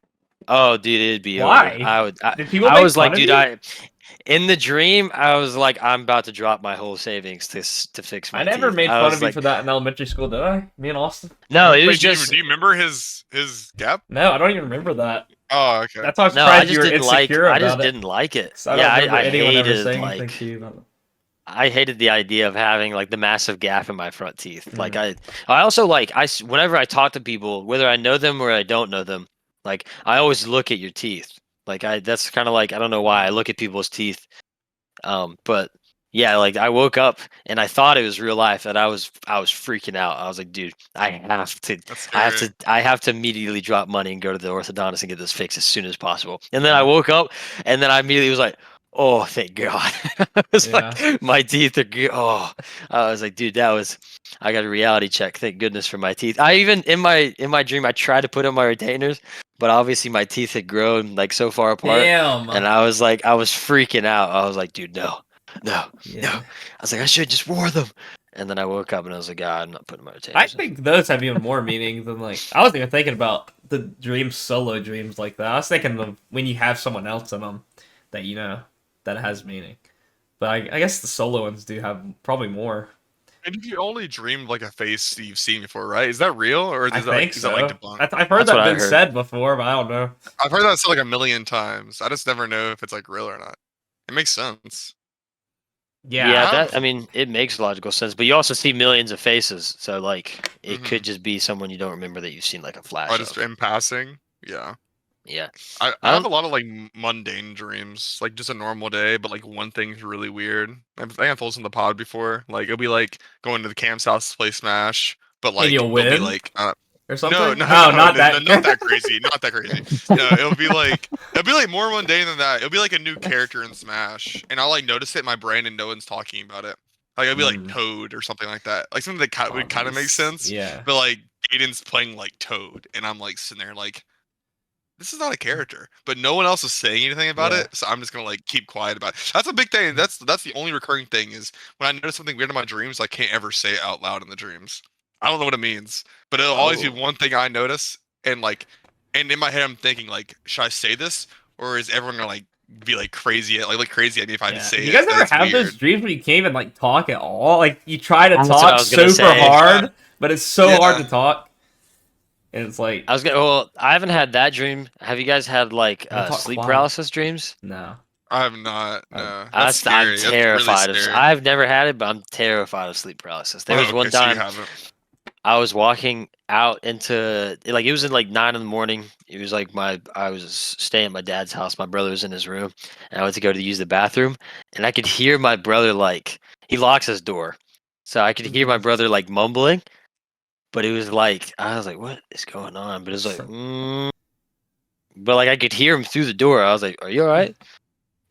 S3: Oh, dude, it'd be over.
S1: Why? Did people
S3: I
S1: make
S3: was like,
S1: fun of
S3: dude,
S1: you?
S3: in the dream, I was like, I'm about to drop my whole savings to fix
S1: I
S3: my
S1: never
S3: teeth.
S1: made
S3: I
S1: fun
S3: was
S1: of you
S3: like,
S1: for that in elementary school, did I? Me and Austin?
S3: no, it was
S2: Wait,
S3: just
S2: do you remember his gap?
S1: No, I don't even remember that.
S2: Oh, okay.
S1: That's why I'm
S3: no, I
S1: surprised you
S3: just
S1: were
S3: didn't like.
S1: insecure
S3: I just
S1: about it.
S3: didn't like it.
S1: 'Cause I
S3: Yeah,
S1: don't remember
S3: I
S1: anyone ever
S3: hated
S1: saying anything
S3: like.
S1: to you about it.
S3: I hated the idea of having like the massive gap in my front teeth. Like
S1: Mm.
S3: I also like whenever I talk to people, whether I know them or I don't know them, like I always look at your teeth. Like that's kind of like I don't know why I look at people's teeth. But yeah, like I woke up and I thought it was real life, and I was freaking out. I was like, dude,
S2: That's scary.
S3: I have to immediately drop money and go to the orthodontist and get this fixed as soon as possible. And then I
S1: Yeah.
S3: woke up, and then I immediately was like, oh, thank God. I was
S1: Yeah.
S3: like, my teeth are good. Oh, I was like, dude, I got a reality check. Thank goodness for my teeth. I even in my dream I tried to put in my retainers, but obviously my teeth had grown like so far apart, and
S1: Damn.
S3: I was like, I was freaking out. I was like, dude, no, no, no.
S1: Yeah.
S3: I was like, I should have just wore them. And then I woke up and I was like, God, I'm not putting my
S1: I
S3: retainers in.
S1: think those have even more meaning than like I wasn't even thinking about the dreams solo dreams like that. I was thinking of when you have someone else in them that you know that has meaning. But I guess the solo ones do have probably more.
S2: And you only dreamed like a face that you've seen before, right? Is that real, or
S1: I
S2: is
S1: think
S2: that like
S1: so.
S2: debunked?
S1: I've heard
S3: That's what
S1: that
S3: I
S1: been
S3: heard.
S1: said before, but I don't know.
S2: I've heard that said like a million times. I just never know if it's like real or not. It makes sense.
S3: Yeah,
S2: I have-
S3: I mean, it makes logical sense, but you also see millions of faces, so like it could
S2: Mhm.
S3: just be someone you don't remember that you've seen like a flash
S2: I just
S3: of.
S2: in passing. Yeah.
S3: Yeah,
S2: I
S3: I
S2: have a
S3: don't.
S2: lot of like mundane dreams, like just a normal day, but like one thing's really weird. I think I've told this in the pod before. Like it'll be like going to the Cam's house to play Smash, but
S1: And
S2: like
S1: you'll
S2: they'll be
S1: win
S2: like
S1: or
S2: no,
S1: something.
S2: no,
S1: Oh,
S2: no,
S1: not
S2: no, no,
S1: that.
S2: not that crazy, not that crazy. No, it'll be like more mundane than that. It'll be like a new character in Smash, and I'll like notice it in my brain, and no one's talking about it. Like it'll be like
S1: Mm.
S2: Toad or something like that, like something that
S1: Oh,
S2: would kind of make
S1: nice.
S2: sense.
S1: Yeah.
S2: But like Aiden's playing like Toad, and I'm like sitting there like this is not a character, but no one else is saying anything about
S1: Yeah.
S2: it, so I'm just gonna like keep quiet about it. That's a big thing. That's the only recurring thing is when I notice something weird in my dreams, I can't ever say it out loud in the dreams. I don't know what it means, but it'll always be
S1: Oh.
S2: one thing I notice, and like, and in my head I'm thinking like, should I say this, or is everyone gonna like be like crazy at like crazy at me if I just
S1: Yeah.
S2: say
S1: Do you
S2: it?
S1: guys ever
S2: That's
S1: have those
S2: weird.
S1: dreams when you can't even like talk at all? Like you try to
S3: That's what
S1: talk
S3: I was gonna
S1: super
S3: say.
S1: hard, but it's so hard
S2: Yeah.
S1: to talk, and it's like
S3: I was gonna. Well, I haven't had that dream. Have you guys had like
S1: I talk
S3: sleep
S1: quiet.
S3: paralysis dreams?
S1: No.
S2: I have not. No,
S3: I'm
S2: that's scary. That's really
S3: terrified of.
S2: scary.
S3: I've never had it, but I'm terrified of sleep paralysis. There
S2: Oh,
S3: was one
S2: okay, so you
S3: time
S2: haven't.
S3: I was walking out into like it was in like 9 in the morning. It was like I was staying at my dad's house. My brother was in his room, and I went to go to use the bathroom, and I could hear my brother like he locks his door, so I could hear my brother like mumbling, but it was like I was like, what is going on? But it was like, but like I could hear him through the door. I was like, are you all right?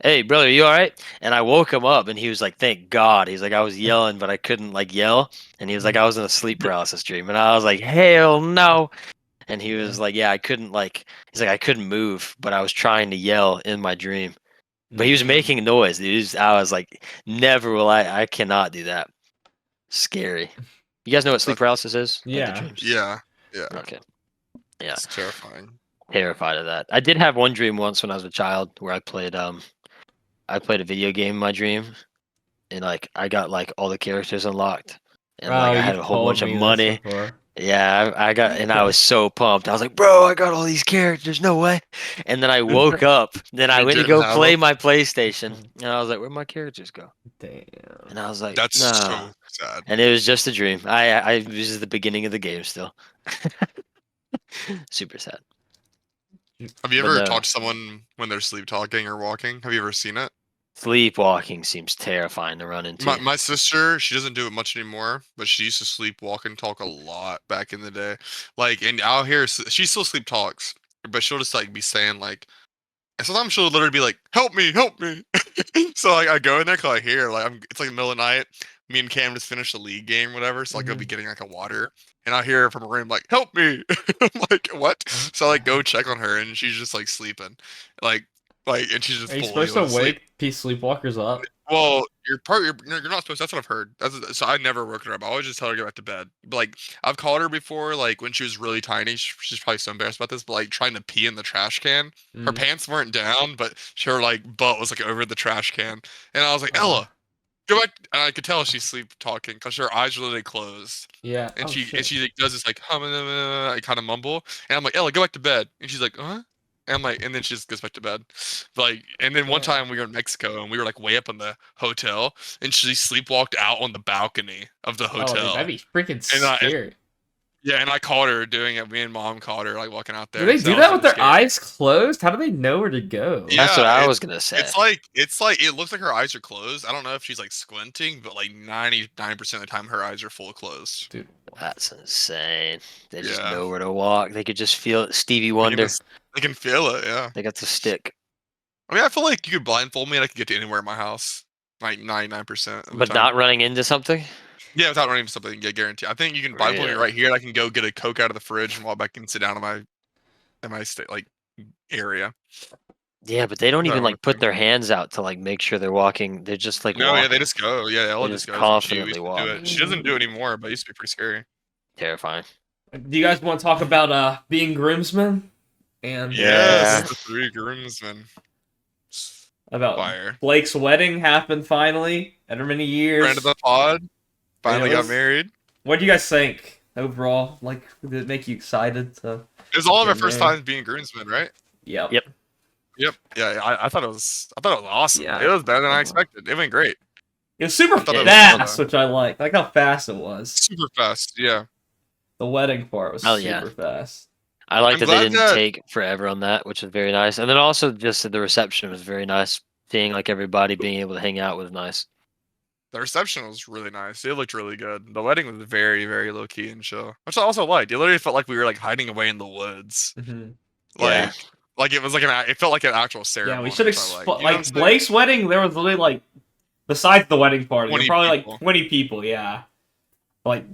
S3: Hey, brother, you all right? And I woke him up, and he was like, thank God. He's like, I was yelling, but I couldn't like yell. And he was like, I was in a sleep paralysis dream. And I was like, hell no. And he was like, yeah, I couldn't like, he's like, I couldn't move, but I was trying to yell in my dream. But he was making a noise. I was like, never will I cannot do that. Scary. You guys know what sleep paralysis is? Like the
S1: Yeah.
S3: dreams?
S2: Yeah, yeah,
S3: Okay. Yeah.
S2: it's terrifying.
S3: Terrified of that. I did have one dream once when I was a child where I played a video game in my dream, and like I got like all the characters unlocked, and like
S1: Oh,
S3: I
S1: you
S3: had a whole
S1: told
S3: bunch of
S1: me this
S3: money.
S1: before.
S3: Yeah, I got, and I was so pumped. I was like, "Bro, I got all these characters, no way!" And then I woke up. Then I
S2: You
S3: went to
S2: didn't
S3: go
S2: have
S3: play
S2: them?
S3: my PlayStation, and I was like, "Where'd my characters go?"
S1: Damn.
S3: And I was like,
S2: That's
S3: "Nah."
S2: so sad.
S3: And it was just a dream. I this is the beginning of the game still. Super sad.
S2: Have you
S3: But
S2: ever
S3: no,
S2: talked to someone when they're sleep talking or walking? Have you ever seen it?
S3: sleepwalking seems terrifying to run into.
S2: My sister, she doesn't do it much anymore, but she used to sleepwalk and talk a lot back in the day. Like, and out here, she still sleep talks, but she'll just like be saying like, and sometimes she'll literally be like, "Help me, help me." So like I go in there because I hear like it's like the middle of the night. Me and Cam just finished a league game, whatever. So like I'll be getting like a water, and I hear her from a room like, "Help me!" I'm like, "What?" So I like go check on her, and she's just like sleeping, like and she's just
S1: Are you
S2: fully
S1: supposed to
S2: asleep.
S1: wake peace sleepwalkers up?
S2: Well, you're not supposed. That's what I've heard. So I never woke her up. I always just tell her to go back to bed. But like I've called her before, like when she was really tiny. She's probably so embarrassed about this, but like trying to pee in the trash can. Her
S1: Mm.
S2: pants weren't down, but her like butt was like over the trash can. And I was like,
S1: Oh.
S2: Ella, go back. And I could tell she's sleep talking because her eyes were literally closed.
S1: Yeah.
S2: And
S1: Oh
S2: she
S1: shit.
S2: like, does this like kind of mumble. And I'm like, Ella, go back to bed. And she's like, huh? And I'm like, and then she just goes back to bed. Like, and then one
S1: Yeah.
S2: time we were in Mexico and we were like way up in the hotel, and she sleepwalked out on the balcony of the
S1: Oh, dude,
S2: hotel.
S1: that'd be freaking
S2: And
S1: scary.
S2: yeah, and I caught her doing it. Me and Mom caught her like walking out there.
S1: Do they
S2: so
S1: do
S2: was
S1: that with
S2: super
S1: their
S2: scary.
S1: eyes closed? How do they know where to go?
S2: Yeah,
S3: That's what I was gonna say.
S2: It's like it looks like her eyes are closed. I don't know if she's like squinting, but like 99% of the time her eyes are full closed.
S1: Dude.
S3: That's insane. They just
S2: Yeah.
S3: know where to walk. They could just feel it. Stevie
S2: They can
S3: Wonder.
S2: just- They can feel it. Yeah.
S3: They got the stick.
S2: I mean, I feel like you could blindfold me and I could get to anywhere in my house, like 99% of the
S3: But
S2: time.
S3: not running into something?
S2: Yeah, without running into something, yeah, guarantee. I think you can blindfold me
S3: Really?
S2: right here, and I can go get a Coke out of the fridge and walk back and sit down in my like area.
S3: Yeah, but they don't
S2: Without
S3: even
S2: running
S3: like put
S2: through.
S3: their hands out to like make sure they're walking. They're just like
S2: No, yeah, they
S3: walking.
S2: just go. Yeah, Ella
S3: They
S2: just
S3: just
S2: goes. And she
S3: confidently
S2: used to
S3: walk.
S2: do it. She doesn't do it anymore, but it used to be pretty scary.
S3: Terrifying.
S1: Do you guys want to talk about being groomsmen? And
S2: Yes, the three groomsmen.
S1: about
S2: Fire.
S1: Blake's wedding happened finally after many years.
S2: Friend of the pod. Finally
S1: it
S2: got
S1: was-
S2: married.
S1: What do you guys think overall? Like, did it make you excited to?
S2: It was all of our
S1: Get
S2: first
S1: married.
S2: times being groomsmen, right?
S1: Yep.
S3: Yep.
S2: Yep. Yeah, I thought it was awesome.
S1: Yeah.
S2: It was better than I
S1: Uh-huh.
S2: expected. It went great.
S1: It was super fast, which I liked. I like how fast it was.
S2: Super fast, yeah.
S1: The wedding part was super fast.
S3: I like that they didn't take forever on that, which was very nice. And then also just the reception was very nice. Seeing like everybody being able to hang out was nice.
S2: The reception was really nice. It looked really good. The wedding was very, very low key and chill, which I also liked. It literally felt like we were like hiding away in the woods. Like it was like it felt like an actual ceremony.
S1: Yeah, we should like Blake's wedding. There was literally like, besides the wedding party, there were probably like 20 people. Yeah, like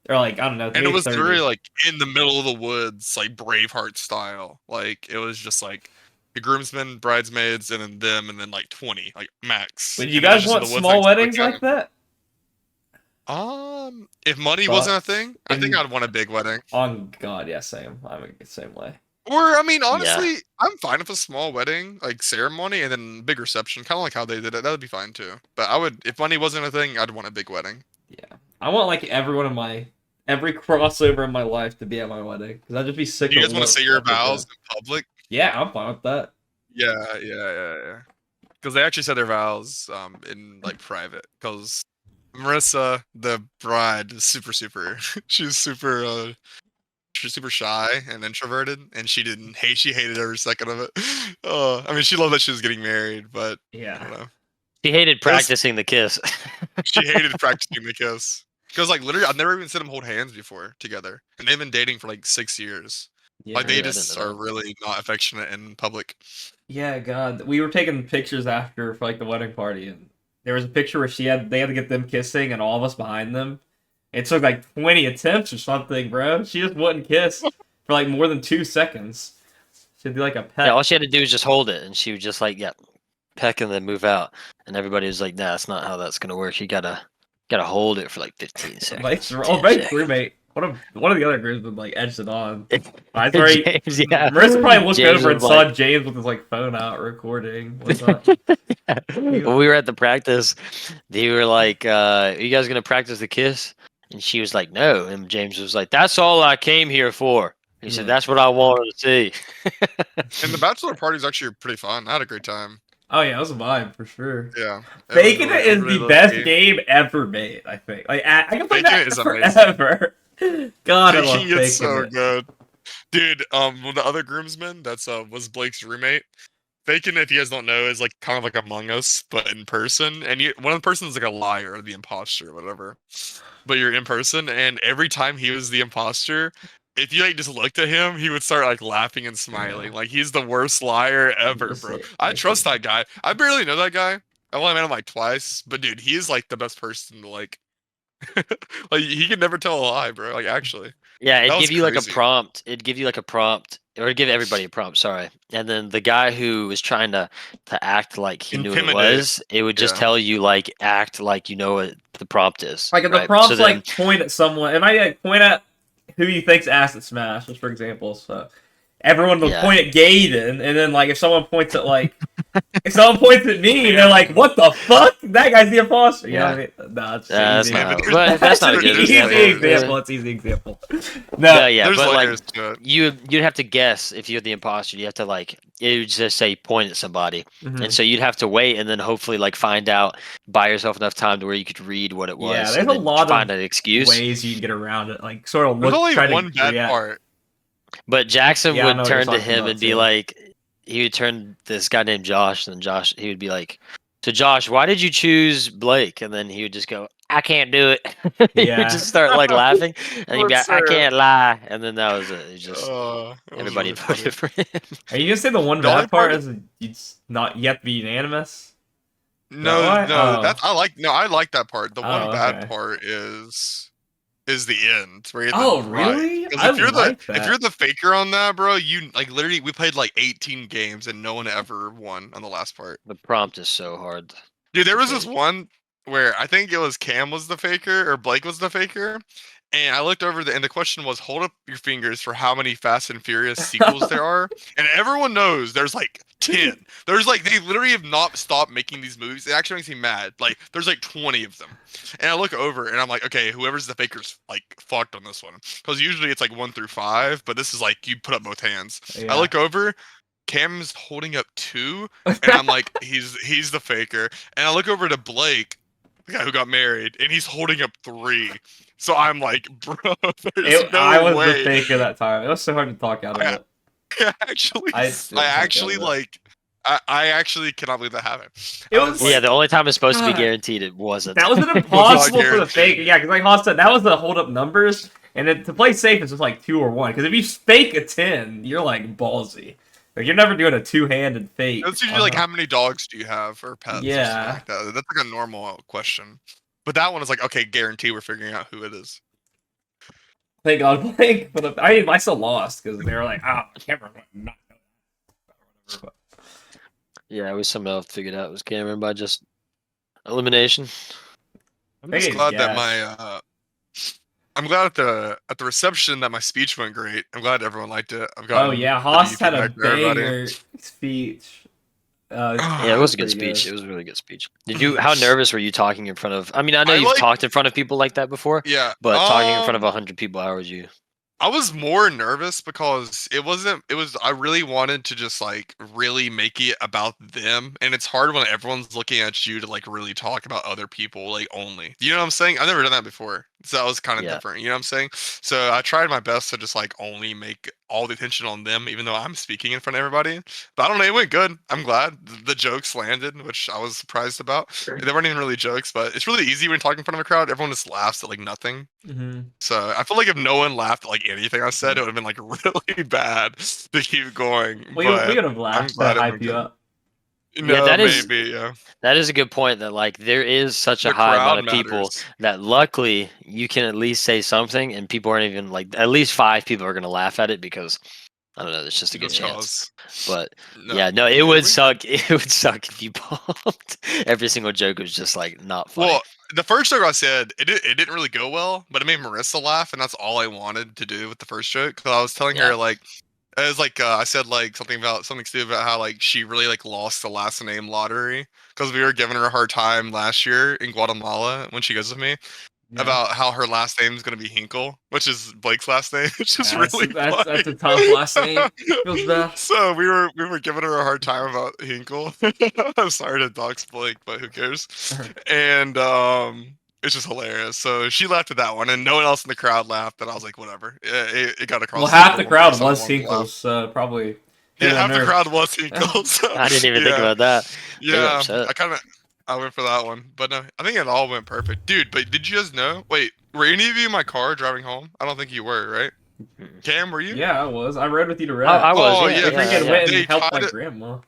S1: or like I don't know.
S2: And it was literally like in the middle of the woods, like Braveheart style. Like it was just like the groomsmen, bridesmaids, and then them, and then like 20, like max.
S1: Would you guys want small weddings like that?
S2: If money wasn't a thing, I think I'd want a big wedding.
S1: On God, yeah, same. I'm the same way.
S2: Or I mean, honestly, I'm fine with a small wedding, like ceremony, and then big reception, kind of like how they did it. That would be fine too. But I would, if money wasn't a thing, I'd want a big wedding.
S1: Yeah, I want like every crossover in my life to be at my wedding, because I'd just be sick.
S2: You guys want to say your vows in public?
S1: Yeah, I'm fine with that.
S2: Yeah. Because they actually said their vows in like private. Because Marissa, the bride, is super. She's super shy and introverted, and she hated every second of it. I mean, she loved that she was getting married, but
S1: yeah,
S2: I don't know.
S3: She hated practicing the kiss.
S2: She hated practicing the kiss. Because like literally, I've never even seen them hold hands before together, and they've been dating for like 6 years. Yeah, like they just are really not affectionate in public.
S1: Yeah, God, we were taking pictures after for like the wedding party, and there was a picture where they had to get them kissing, and all of us behind them. It took like 20 attempts or something, bro. She just wouldn't kiss for like more than 2 seconds. She'd be like a pet.
S3: Yeah, all she had to do was just hold it, and she would just like peck and then move out. And everybody was like, "Nah, that's not how that's gonna work. You gotta hold it for like 15 seconds."
S1: Mike's roommate. One of the other groomsmen like edged it on. I thought
S3: James, yeah.
S1: Marissa probably looked over and saw James with his like phone out recording.
S3: When we were at the practice, they were like, "Are you guys gonna practice the kiss?" And she was like, "No." And James was like, "That's all I came here for." He said, "That's what I wanted to see."
S2: And the bachelor party is actually pretty fun. I had a great time.
S1: Oh yeah, it was a vibe for sure.
S2: Yeah,
S1: Faking it is the best game ever made. I think. Like I can play that forever. God, I love Faking It.
S2: So good, dude. The other groomsmen, that's was Blake's roommate. Faking It, if you guys don't know, is like kind of like Among Us, but in person. And one of the persons is like a liar or the imposter or whatever. But you're in person, and every time he was the imposter, if you like just looked at him, he would start like laughing and smiling. Like he's the worst liar ever, bro. I trust that guy. I barely know that guy. I only met him like twice, but dude, he is like the best person to like. Like he can never tell a lie, bro. Like actually.
S3: Yeah, it'd give you like a prompt. It'd give you like a prompt, or it'd give everybody a prompt. Sorry, and then the guy who was trying to act like he knew what it was, it would just tell you like act like you know what the prompt is.
S1: Like if the prompt's like point at someone, it might like point at who you think's acid smash, just for example. So everyone will point at Gaiden, and then like if someone points at like if someone points at me, they're like, "What the fuck? That guy's the imposter." You know what I mean? No, it's easy.
S3: That's not a good
S1: example. It's easy example. No,
S3: but like you'd have to guess if you're the imposter. You have to like it would just say point at somebody, and so you'd have to wait and then hopefully like find out, buy yourself enough time to where you could read what it was.
S1: Yeah, there's a lot
S3: find
S1: of
S3: an excuse
S1: ways you can get around it. Like sort of
S2: look. There's only one bad part.
S3: But Jackson would turn to him and be like, he would turn this guy named Josh, and Josh, he would be like, "So Josh, why did you choose Blake?" And then he would just go, "I can't do it." He would just start like laughing, and he'd be like, "I can't lie." And then that was it. He just everybody voted for him.
S1: Are you gonna say the one bad part is it's not yet be unanimous?
S2: No, I like that part. The one bad part is the end. Where
S1: really?
S2: If you're the faker on that, bro, you like literally we played like 18 games and no one ever won on the last part.
S3: The prompt is so hard.
S2: Dude, there was this one where I think it was Cam was the faker or Blake was the faker. And I looked over and the question was, hold up your fingers for how many Fast and Furious sequels there are. And everyone knows there's like 10. There's like, they literally have not stopped making these movies. It actually makes me mad. Like, there's like 20 of them. And I look over and I'm like, okay, whoever's the faker's like fucked on this one. Because usually it's like 1 through 5, but this is like, you put up both hands. Yeah. I look over, Cam's holding up 2, and I'm like, he's the faker. And I look over to Blake, the guy who got married, and he's holding up 3. So I'm like, bro, there's no
S1: I was
S2: way.
S1: the fake at that time. It was so hard to talk out of it.
S2: I actually like. I actually cannot believe that happened.
S1: It was
S3: Yeah, the only time it's supposed to be
S1: God.
S3: guaranteed, it wasn't.
S1: That was an impossible for the fake. Yeah, because like Haas said, that was the hold up numbers, and then to play safe, it's just like 2 or 1. Because if you fake a 10, you're like ballsy. Like you're never doing a 2-handed fake.
S2: That's usually like how many dogs do you have or pets?
S1: Yeah,
S2: or something like that. That's like a normal question. But that one is like, okay, guarantee we're figuring out who it is.
S1: Thank God, blank. But I still lost because they were like, I can't remember. Not whatever.
S3: Yeah, it was something else figured out. It was Cameron by just elimination.
S2: I'm just glad that my I'm glad at the reception that my speech went great. I'm glad everyone liked it.
S1: Oh yeah, Haas had a banger speech.
S3: Yeah, it was a good speech. Good. It was a really good speech. How nervous were you talking in front of? I mean, I know you've talked in front of people like that before.
S2: Yeah,
S3: but talking in front of 100 people, how would you?
S2: I was more nervous because I really wanted to just like really make it about them, and it's hard when everyone's looking at you to like really talk about other people like only. You know what I'm saying? I've never done that before, so that was kind of different. You know what I'm saying? So I tried my best to just like only make all the attention on them, even though I'm speaking in front of everybody. But I don't know, it went good. I'm glad the jokes landed, which I was surprised about. Sure. They weren't even really jokes, but it's really easy when you're talking in front of a crowd. Everyone just laughs at like nothing.
S1: Mm-hmm.
S2: So I feel like if no one laughed at like anything I said, it would have been like really bad to keep going.
S1: We would have laughed to hype you up.
S2: No, yeah,
S3: that is a good point. That like there is such a high amount of people that luckily you can at least say something, and people aren't even like at least 5 people are gonna laugh at it because I don't know. There's just a good chance. But it would suck. It would suck if you bombed. Every single joke was just like not funny.
S2: Well, the first joke I said it didn't really go well, but it made Marissa laugh, and that's all I wanted to do with the first joke because I was telling her like. It was like I said like something stupid about how like she really like lost the last name lottery because we were giving her a hard time last year in Guatemala when she goes with me about how her last name is gonna be Hinkle, which is Blake's last name, which is really
S1: that's a tough last name. Feels bad.
S2: So we were giving her a hard time about Hinkle. I'm sorry to dox Blake, but who cares? And it's just hilarious. So she laughed at that one, and no one else in the crowd laughed. And I was like, whatever. It got across.
S1: Well, half the crowd was Hinkles, so probably.
S2: Yeah, half the crowd was Hinkles.
S3: I didn't even think about that.
S2: Yeah, I went for that one, but no, I think it all went perfect, dude. But did you guys know? Wait, were any of you in my car driving home? I don't think you were, right? Cam, were you?
S1: Yeah, I was. I rode with you to rap.
S3: I was.
S2: Oh yeah,
S1: went and helped my grandma.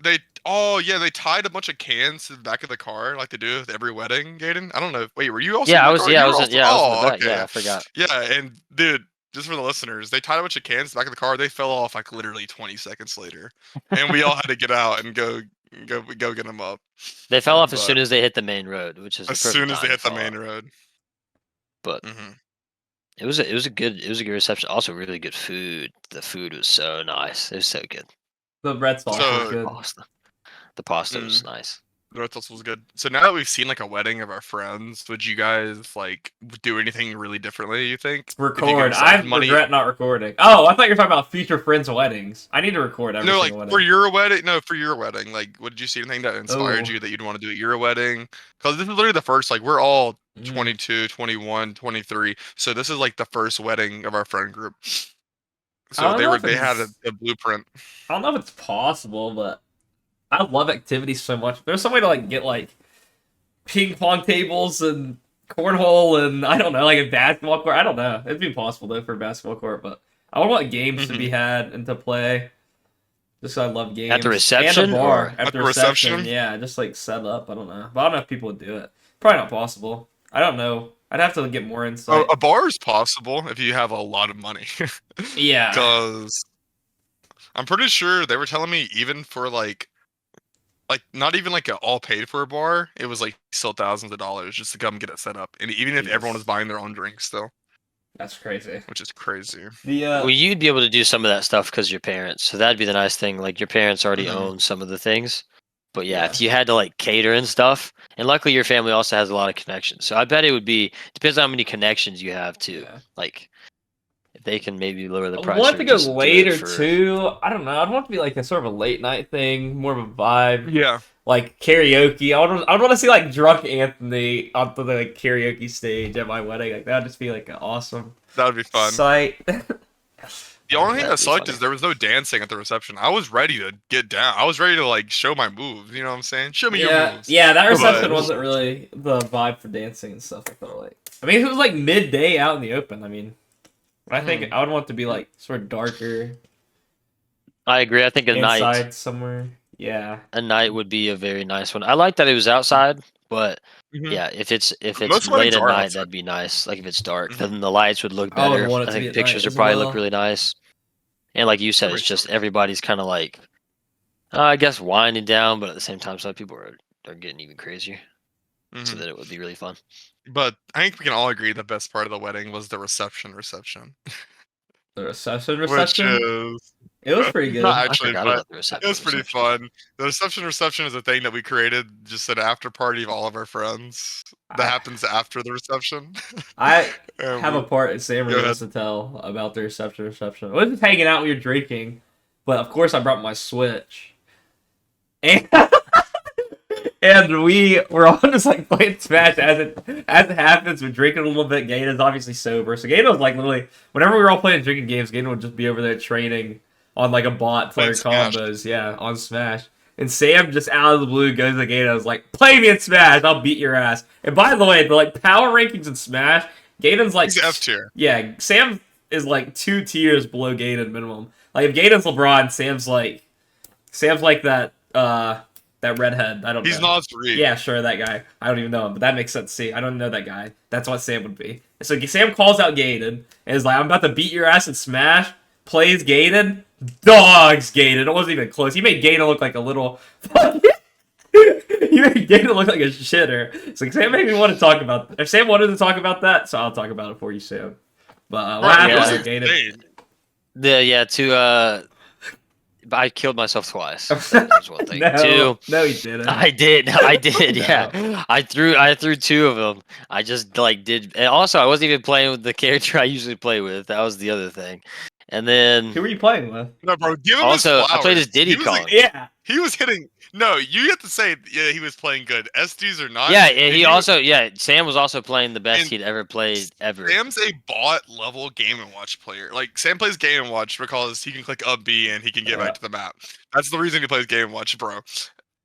S2: They tied a bunch of cans to the back of the car like they do with every wedding, Gaten. I don't know. Wait, were you also?
S3: Yeah, I was in the back. Yeah, I forgot.
S2: Yeah, and dude, just for the listeners, they tied a bunch of cans to the back of the car. They fell off like literally 20 seconds later, and we all had to get out and go get them up.
S3: They fell off as soon as they hit the main road, which is
S2: as soon as they hit the main road.
S3: But it was a good reception. Also, really good food. The food was so nice. It was so good.
S1: The red sauce was good.
S3: The pasta was nice.
S2: The red sauce was good. So now that we've seen like a wedding of our friends, would you guys like do anything really differently? You think?
S1: Record. I regret not recording. Oh, I thought you were talking about future friends' weddings. I need to record every single wedding.
S2: For your wedding. No, for your wedding. Like, would you see anything that inspired you that you'd want to do at your wedding? Because this is literally the first. Like, we're all 22, 21, 23. So this is like the first wedding of our friend group. So they had a blueprint.
S1: I don't know if it's possible, but I love activities so much. There's some way to like get like ping pong tables and cornhole and I don't know, like a basketball court. I don't know. It'd be possible though for a basketball court, but I want games to be had and to play. Just so I love games.
S3: At the reception?
S1: And a bar. At the reception. Yeah, just like set up. I don't know. But I don't know if people would do it. Probably not possible. I don't know. I'd have to get more insight.
S2: A bar is possible if you have a lot of money.
S1: Yeah.
S2: Because I'm pretty sure they were telling me even for like not even like an all paid for a bar, it was like still thousands of dollars just to come get it set up. And even if everyone was buying their own drinks still.
S1: That's crazy.
S2: Which is crazy.
S3: Well, you'd be able to do some of that stuff because your parents. So that'd be the nice thing. Like your parents already own some of the things. But yeah, if you had to like cater and stuff, and luckily your family also has a lot of connections. So I bet it would be depends on how many connections you have too. Like If they can maybe lower the
S1: I
S3: price.
S1: want
S3: or
S1: to go
S3: just do it
S1: later
S3: for-
S1: too. I don't know. I'd want to be like a sort of a late night thing, more of a vibe.
S2: Yeah.
S1: Like karaoke. I would want to see like drunk Anthony on the like, karaoke stage at my wedding. Like that'd just be like an awesome
S2: That would be fun.
S1: sight.
S2: The only thing
S3: That'd
S2: that
S3: be
S2: sucked
S3: funny.
S2: is there was no dancing at the reception. I was ready to get down. I was ready to like show my moves. You know what I'm saying? Show me your moves.
S1: Yeah, that reception
S2: But-
S1: wasn't really the vibe for dancing and stuff. I felt like. I mean, if it was like midday out in the open, I mean, I think I would want it to be like sort of darker
S3: I agree. I think a night
S1: inside somewhere. Yeah.
S3: would be a very nice one. I like that it was outside, but
S2: Mhm.
S3: yeah, if it's
S2: Most
S3: late
S2: weddings
S3: at
S2: are
S3: night,
S2: outside.
S3: that'd be nice. Like if it's dark,
S2: Mhm.
S3: then the lights would look
S1: I would
S3: better.
S1: want it
S3: I
S1: to be
S3: think
S1: at
S3: the pictures
S1: night
S3: would
S1: as
S3: probably
S1: well.
S3: look really nice. And like you said,
S2: That'd
S3: it's
S2: be
S3: just
S2: sweet.
S3: everybody's kind of like, I guess winding down, but at the same time, some people are getting even crazier. So
S2: Mhm.
S3: that it would be really fun.
S2: But I think we can all agree the best part of the wedding was the reception.
S1: The reception.
S2: Which is
S1: It was pretty good.
S2: not
S3: I
S2: actually,
S3: forgot
S2: but
S3: about the reception.
S2: it was pretty fun. The reception is a thing that we created, just an after party of all of our friends that happens after the reception.
S1: I
S2: And
S1: have a part that Sam
S2: Go
S1: really
S2: ahead.
S1: wants to tell about the reception. I was just hanging out, we were drinking, but of course I brought my Switch. And and we were all just like playing Smash as it happens. We're drinking a little bit. Gaina's obviously sober, so Gaina was like literally whenever we were all playing drinking games, Gaina would just be over there training on like a bot player
S2: Playing Smash.
S1: combos, yeah, on Smash. And Sam just out of the blue goes to Gaina, was like, "Play me in Smash, I'll beat your ass." And by the way, the like power rankings in Smash, Gaina's like
S2: he's F tier.
S1: yeah, Sam is like 2 tiers below Gaiden minimum. Like if Gaiden's LeBron, Sam's like that redhead. I don't
S2: He's
S1: know.
S2: not 3.
S1: Yeah, sure, that guy. I don't even know him, but that makes sense. See, I don't know that guy. That's what Sam would be. So Sam calls out Gaiden and is like, "I'm about to beat your ass in Smash." Plays Gaiden, dogs Gaiden. It wasn't even close. He made Gaiden look like a little. He made Gaiden look like a shitter. So Sam made me want to talk about. If Sam wanted to talk about that, so I'll talk about it for you, Sam. But what
S2: Bro,
S1: happened
S2: it was
S1: with Gaiden?
S2: insane.
S3: I killed myself twice. That was one thing.
S1: No,
S3: 2,
S1: no, he didn't.
S3: I did.
S1: No.
S3: Yeah. I threw 2 of them. I just like did. And also, I wasn't even playing with the character I usually play with. That was the other thing. And then
S1: Who were you playing with?
S2: No, bro, give him
S3: also,
S2: his flowers.
S3: I played as Diddy
S2: He was,
S3: Kong.
S2: like,
S1: Yeah.
S2: he was hitting. No, you have to say, yeah, he was playing good. SDs or not.
S3: Yeah,
S2: and
S3: he also Sam was also playing the best
S2: And
S3: he'd ever played ever.
S2: Sam's a bot level Game & Watch player. Like Sam plays Game & Watch because he can click up B and he can get back to the map. That's the reason he plays Game & Watch, bro.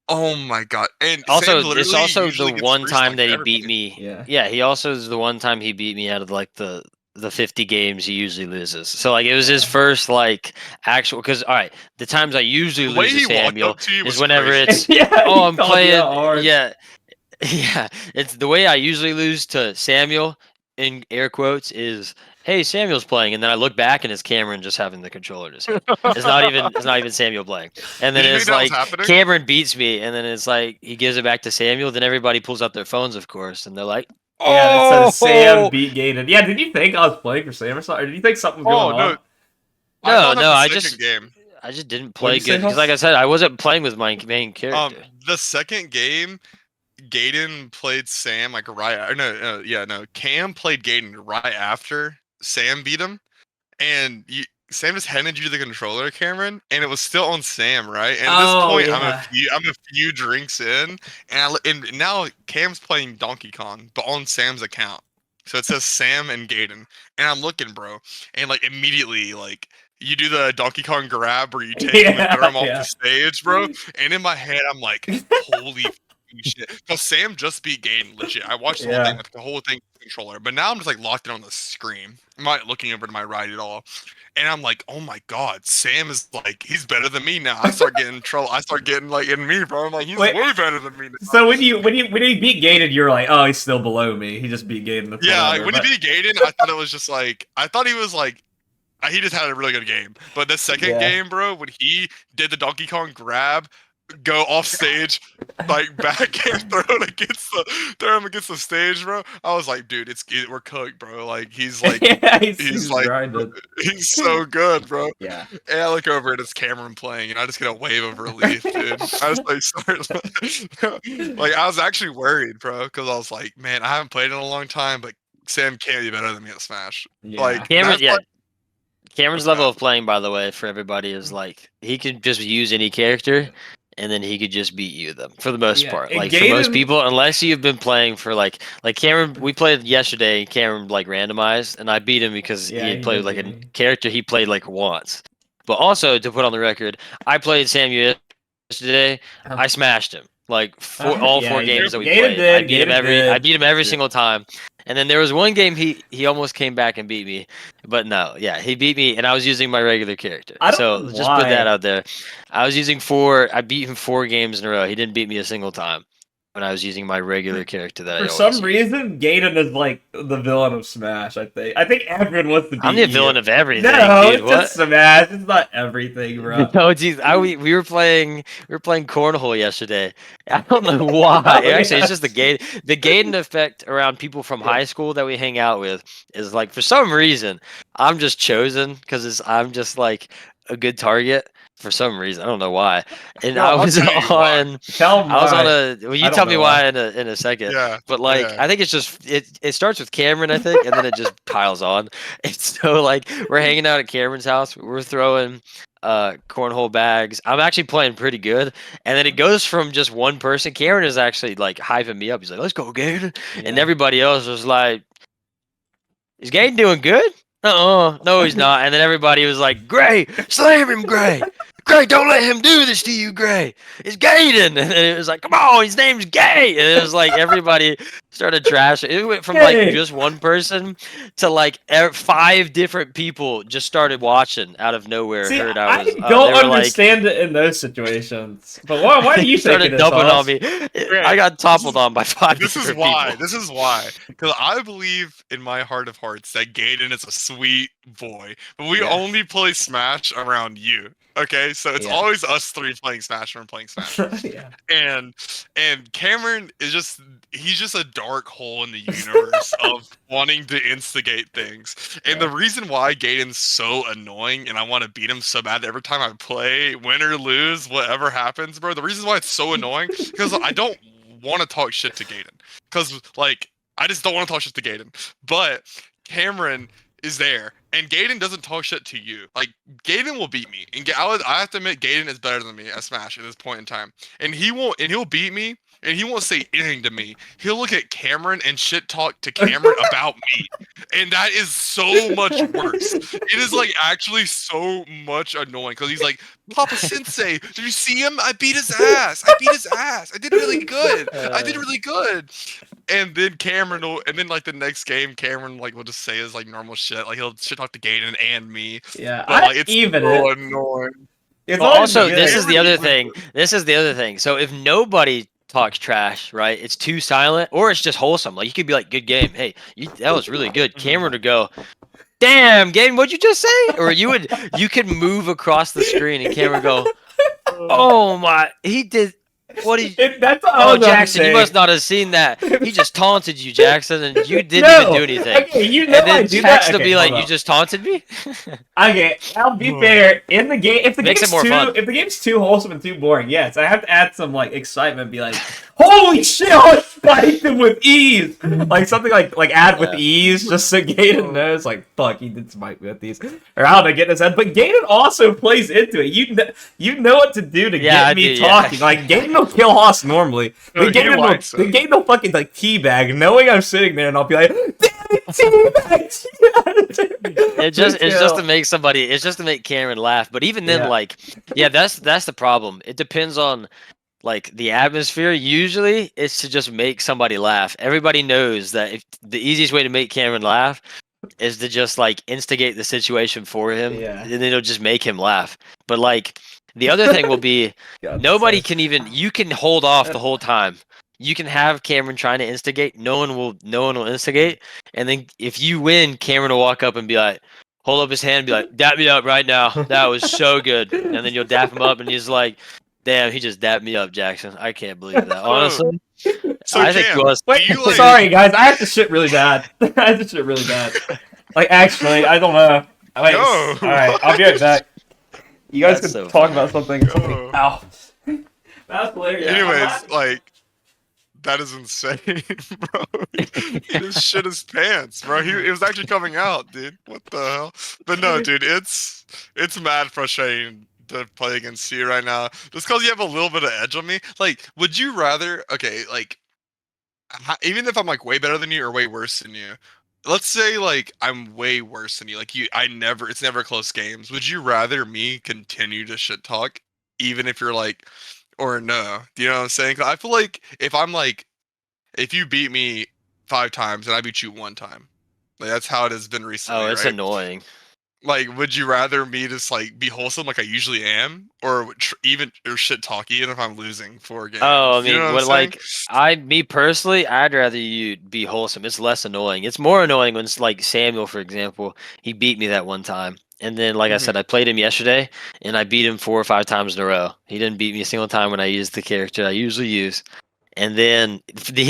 S2: Oh my god! And
S3: Also,
S2: Sam
S3: it's
S2: literally
S3: also
S2: usually
S3: the
S2: gets
S3: one
S2: free
S3: time
S2: stock
S3: that he
S2: everybody.
S3: beat me.
S1: Yeah.
S3: He also is the one time he beat me out of like the 50 games he usually loses. So like it was his first like actual. Because all right, the times I usually
S2: The way
S3: lose to
S2: he walked
S3: Samuel
S2: up to you
S3: is
S2: was
S3: whenever
S2: crazy.
S3: it's
S1: Yeah,
S3: oh
S1: he
S3: I'm
S1: called you
S3: playing
S1: out hard.
S3: yeah. It's the way I usually lose to Samuel in air quotes is hey Samuel's playing and then I look back and it's Cameron just having the controller in his hand. It's not even Samuel playing. And then
S2: Did you
S3: it's
S2: think that was
S3: like
S2: happening?
S3: Cameron beats me and then it's like he gives it back to Samuel, then everybody pulls out their phones of course and they're like
S1: Yeah, it says Sam
S3: "Oh!"
S1: beat Gaiden. Yeah, did you think I was playing for Sam or something? Or did you think something was going on?
S3: I
S2: the
S3: just
S2: second game.
S3: I just didn't
S1: What'd
S3: play
S1: you say,
S3: good because
S1: Huss?
S3: like I said I wasn't playing with my main character.
S2: The second game, Gaiden played Sam like Cam played Gaiden right after Sam beat him, and Sam just handed you the controller, Cameron, and it was still on Sam, right? And at this point,
S1: yeah.
S2: I'm a few drinks in, and now Cam's playing Donkey Kong, but on Sam's account, so it says Sam and Gaiden, and I'm looking, bro, and like immediately like. You do the Donkey Kong grab where you take him and throw him off the stage, bro. And in my head, I'm like, holy shit. Because Sam just beat Gaiden, legit. I watched the whole thing with the controller. But now I'm just like locked in on the screen. I'm not looking over to my right at all. And I'm like, oh my god, Sam is like, he's better than me now. I start getting in trouble. I start getting like in me, bro. I'm like, he's way better than me now.
S1: So when he beat Gaiden, you're like, oh, he's still below me. He just beat Gaiden.
S2: Yeah, like, when he beat Gaiden, I thought it was just like, I thought he was like, he just had a really good game. But the second game, bro, when he did the Donkey Kong grab, go off stage, like back and throw him against the stage, bro. I was like, dude, we're cooked, bro. Like he's like, he's like, grinded. He's so good, bro.
S1: Yeah.
S2: And I look over and it's Cameron playing, and I just get a wave of relief, dude. I was like, like I was actually worried, bro, because I was like, man, I haven't played in a long time, but Sam can't be better than me at Smash.
S1: Yeah.
S2: Like
S3: Cameron, Cameron's level of playing, by the way, for everybody is like he could just use any character, and then he could just beat you them for the most part. Like for most people, unless you've been playing for like Cameron, we played yesterday. Cameron like randomized, and I beat him because he had played like a character he played like once. But also to put on the record, I played Samuel yesterday. I smashed him like all 4 games that we played. I beat him every single time. And then there was one game he almost came back and beat me, but no, yeah, he beat me, and I was using my regular character. So just put that out there. I was using 4. I beat him 4 games in a row. He didn't beat me a single time when I was using my regular character that I always use.
S1: For some reason, Gaiden is like the villain of Smash. I think everyone wants to be.
S3: I'm the villain of everything.
S1: No,
S3: dude,
S1: it's just Smash. It's not everything, bro.
S3: No, geez, we were playing cornhole yesterday. I don't know why. Actually, it's just the Gaiden effect around people from high school that we hang out with is like for some reason I'm just chosen because I'm just like a good target. For some reason, I don't know why. And I was on. I was on a. Well, you tell me why in a second.
S2: Yeah.
S3: But like, I think it's just it starts with Cameron, I think, and then it just piles on. And so like, we're hanging out at Cameron's house. We're throwing cornhole bags. I'm actually playing pretty good, and then it goes from just one person. Cameron is actually like hyping me up. He's like, "Let's go, Gaiden," and everybody else was like, "Is Gaiden doing good?" No, he's not. And then everybody was like, "Gray, slam him, Gray. Gray, don't let him do this to you, Gray. It's Gaiden." And it was like, "Come on, his name's Gay." And it was like everybody started trashing. It went from like just one person to like 5 different people just started watching out of nowhere.
S1: See, I don't understand it in those situations. But why do you
S3: started dumping on me? I got toppled on by 5
S2: This is why. This is why. Because I believe in my heart of hearts that Gaiden is a sweet boy. But we only play Smash around you. Okay, so it's always us 3 playing Smash when playing Smash. And Cameron is he's just a dark hole in the universe of wanting to instigate things. And the reason why Gaiden's so annoying and I want to beat him so bad every time I play, win or lose, whatever happens, bro. The reason why it's so annoying because I don't want to talk shit to Gaiden. Because like I just don't want to talk shit to Gaiden. But Cameron is there, and Gaiden doesn't talk shit to you. Like Gaiden will beat me, and I have to admit Gaiden is better than me at Smash at this point in time. And he'll beat me, and he won't say anything to me. He'll look at Cameron and shit talk to Cameron about me, and that is so much worse. It is like actually so much annoying because he's like, "Papa Sensei, did you see him? I beat his ass. I did really good. I did really good." And then like the next game, Cameron like will just say his like normal shit. Like he'll shit talk to Gaiden and me.
S1: Yeah,
S2: but, like, it's so annoying.
S3: Well, also, this is the other thing. So if nobody talks trash, right? It's too silent, or it's just wholesome. Like you could be like, "Good game. Hey, that was really good." Cameron would go, "Damn, Gaiden, what'd you just say?" Or you could move across the screen and Cameron would go, "Oh my, he did." What did you... Jackson, you must not have seen that. He just taunted you, Jackson, and you didn't even do anything.
S1: Okay, and then
S3: Jackson will be like, "You just taunted me?"
S1: Okay, I'll be fair. In the game, if the game's too wholesome and too boring, yes, I have to add some like excitement. Be like, "Holy shit! I spiked him with ease!" Like something like add with ease, just so Gaiden knows. Like, fuck, he did spike me with ease, or I don't know, get in his head. But Gaiden also plays into it. You know what to do to get me talking. Like Gaiden will kill Hoss normally.
S2: No,
S1: Gaiden will fucking like teabag, knowing I'm sitting there, and I'll be like, "Damn it, teabag!"
S3: It's just to make somebody. It's just to make Cameron laugh. But even then, like, that's the problem. It depends on like the atmosphere. Usually, it's to just make somebody laugh. Everybody knows that if the easiest way to make Cameron laugh is to just like instigate the situation for him, and then it'll just make him laugh. But like the other thing will be nobody can even. You can hold off the whole time. You can have Cameron trying to instigate. No one will instigate. And then if you win, Cameron will walk up and be like, hold up his hand and be like, "Dap me up right now. That was so good." And then you'll dap him up and he's like, "Damn, he just dapped me up, Jackson. I can't believe that." Honestly.
S2: So
S3: I think he was.
S1: Wait, sorry guys, I have to shit really bad. Like actually, I don't know. Wait,
S2: no.
S1: Alright, I'll be right back. You guys can talk about something. Ow. That's hilarious.
S2: Anyways, like That is insane, bro. He just shit his pants, bro. It was actually coming out, dude. What the hell? But no, dude, it's mad frustrating to play against you right now. Just because you have a little bit of edge on me. Like, would you rather? Okay, like, even if I'm like way better than you or way worse than you. Let's say like I'm way worse than you. Like it's never close games. Would you rather me continue to shit talk, even if you're like, or no? Do you know what I'm saying? 'Cause I feel like if you beat me 5 times and I beat you 1 time, like that's how it has been recently,
S3: Oh, it's
S2: right?
S3: annoying.
S2: Like, would you rather me just like be wholesome like I usually am, or even or shit talk even if I'm losing 4 games?
S3: Oh, I
S2: You know
S3: mean,
S2: what I'm
S3: what
S2: saying?
S3: like me personally, I'd rather you be wholesome. It's less annoying. It's more annoying when it's like Samuel, for example. He beat me that one time, and then like I said,
S2: Hmm.
S3: I played him yesterday, and I beat him 4 or 5 times in a row. He didn't beat me a single time when I used the character I usually use. And then,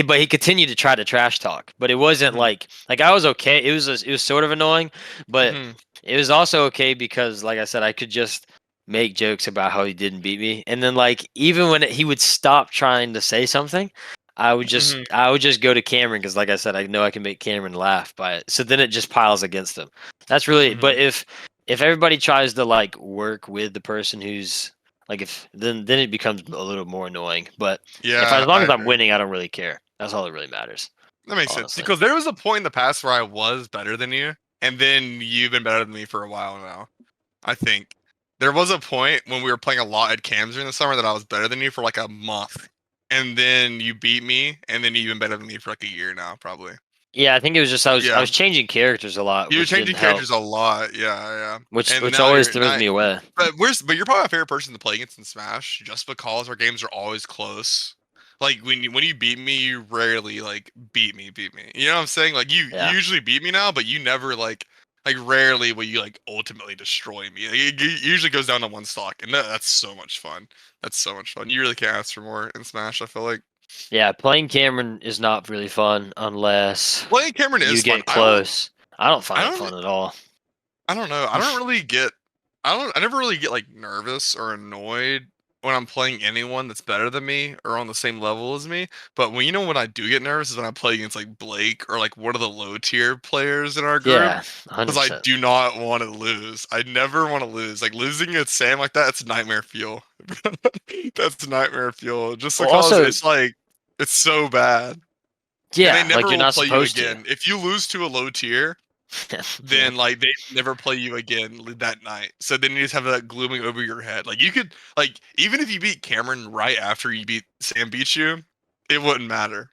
S3: but he continued to try to trash talk. But it wasn't
S2: Hmm.
S3: like I was okay. It was sort of annoying, but
S2: Hmm.
S3: it was also okay because, like I said, I could just make jokes about how he didn't beat me. And then, like even when he would stop trying to say something,
S2: Hmm.
S3: I would just go to Cameron because, like I said, I know I can make Cameron laugh by it. So then it just piles against him. That's really.
S2: Hmm.
S3: But if everybody tries to like work with the person who's like if then it becomes a little more annoying. But if as
S2: Yeah,
S3: long
S2: I
S3: as I'm
S2: agree.
S3: winning, I don't really care. That's all that really matters,
S2: That makes sense
S3: honestly.
S2: because there was a point in the past where I was better than you, and then you've been better than me for a while now. I think there was a point when we were playing a lot at cams during the summer that I was better than you for like a month, and then you beat me, and then you've been better than me for like a year now, probably.
S3: Yeah, I think it was just I
S2: Yeah,
S3: was changing characters a lot,
S2: you're
S3: which didn't
S2: changing
S3: help,
S2: characters a lot. Yeah, yeah. And
S3: which
S2: now
S3: always
S2: you're
S3: throws
S2: not.
S3: me away.
S2: But you're probably my favorite person to play against in Smash, just because our games are always close. Like when you beat me, you rarely like beat me. You know what I'm saying? Like you
S3: Yeah.
S2: usually beat me now, but you never like rarely will you like ultimately destroy me. Like, it usually goes down to one stock, and that's so much fun. That's so much fun. You really can't ask for more in Smash. I feel like
S3: Yeah, playing Cameron is not really fun unless
S2: playing Cameron
S3: you
S2: is fun.
S3: get close. I don't
S2: I
S3: find it
S2: don't
S3: fun at all.
S2: I don't know. I don't really get. I never really get like nervous or annoyed when I'm playing anyone that's better than me or on the same level as me. But when I do get nervous is when I play against like Blake or like one of the low tier players in our group.
S3: Yeah,
S2: Because I
S3: 100%.
S2: do not want to lose. I never want to lose. Like losing at Sam like that, it's nightmare fuel. That's nightmare fuel. Just
S3: Well,
S2: because
S3: also,
S2: it's like it's so bad. And they
S3: yeah, like
S2: never
S3: you're
S2: will
S3: not
S2: play you
S3: supposed to.
S2: again. If you lose to a low tier,
S3: Yeah.
S2: then like they never play you again that night. So then you just have that glooming over your head. Like you could like even if you beat Cameron right after Sam beat you, it wouldn't matter.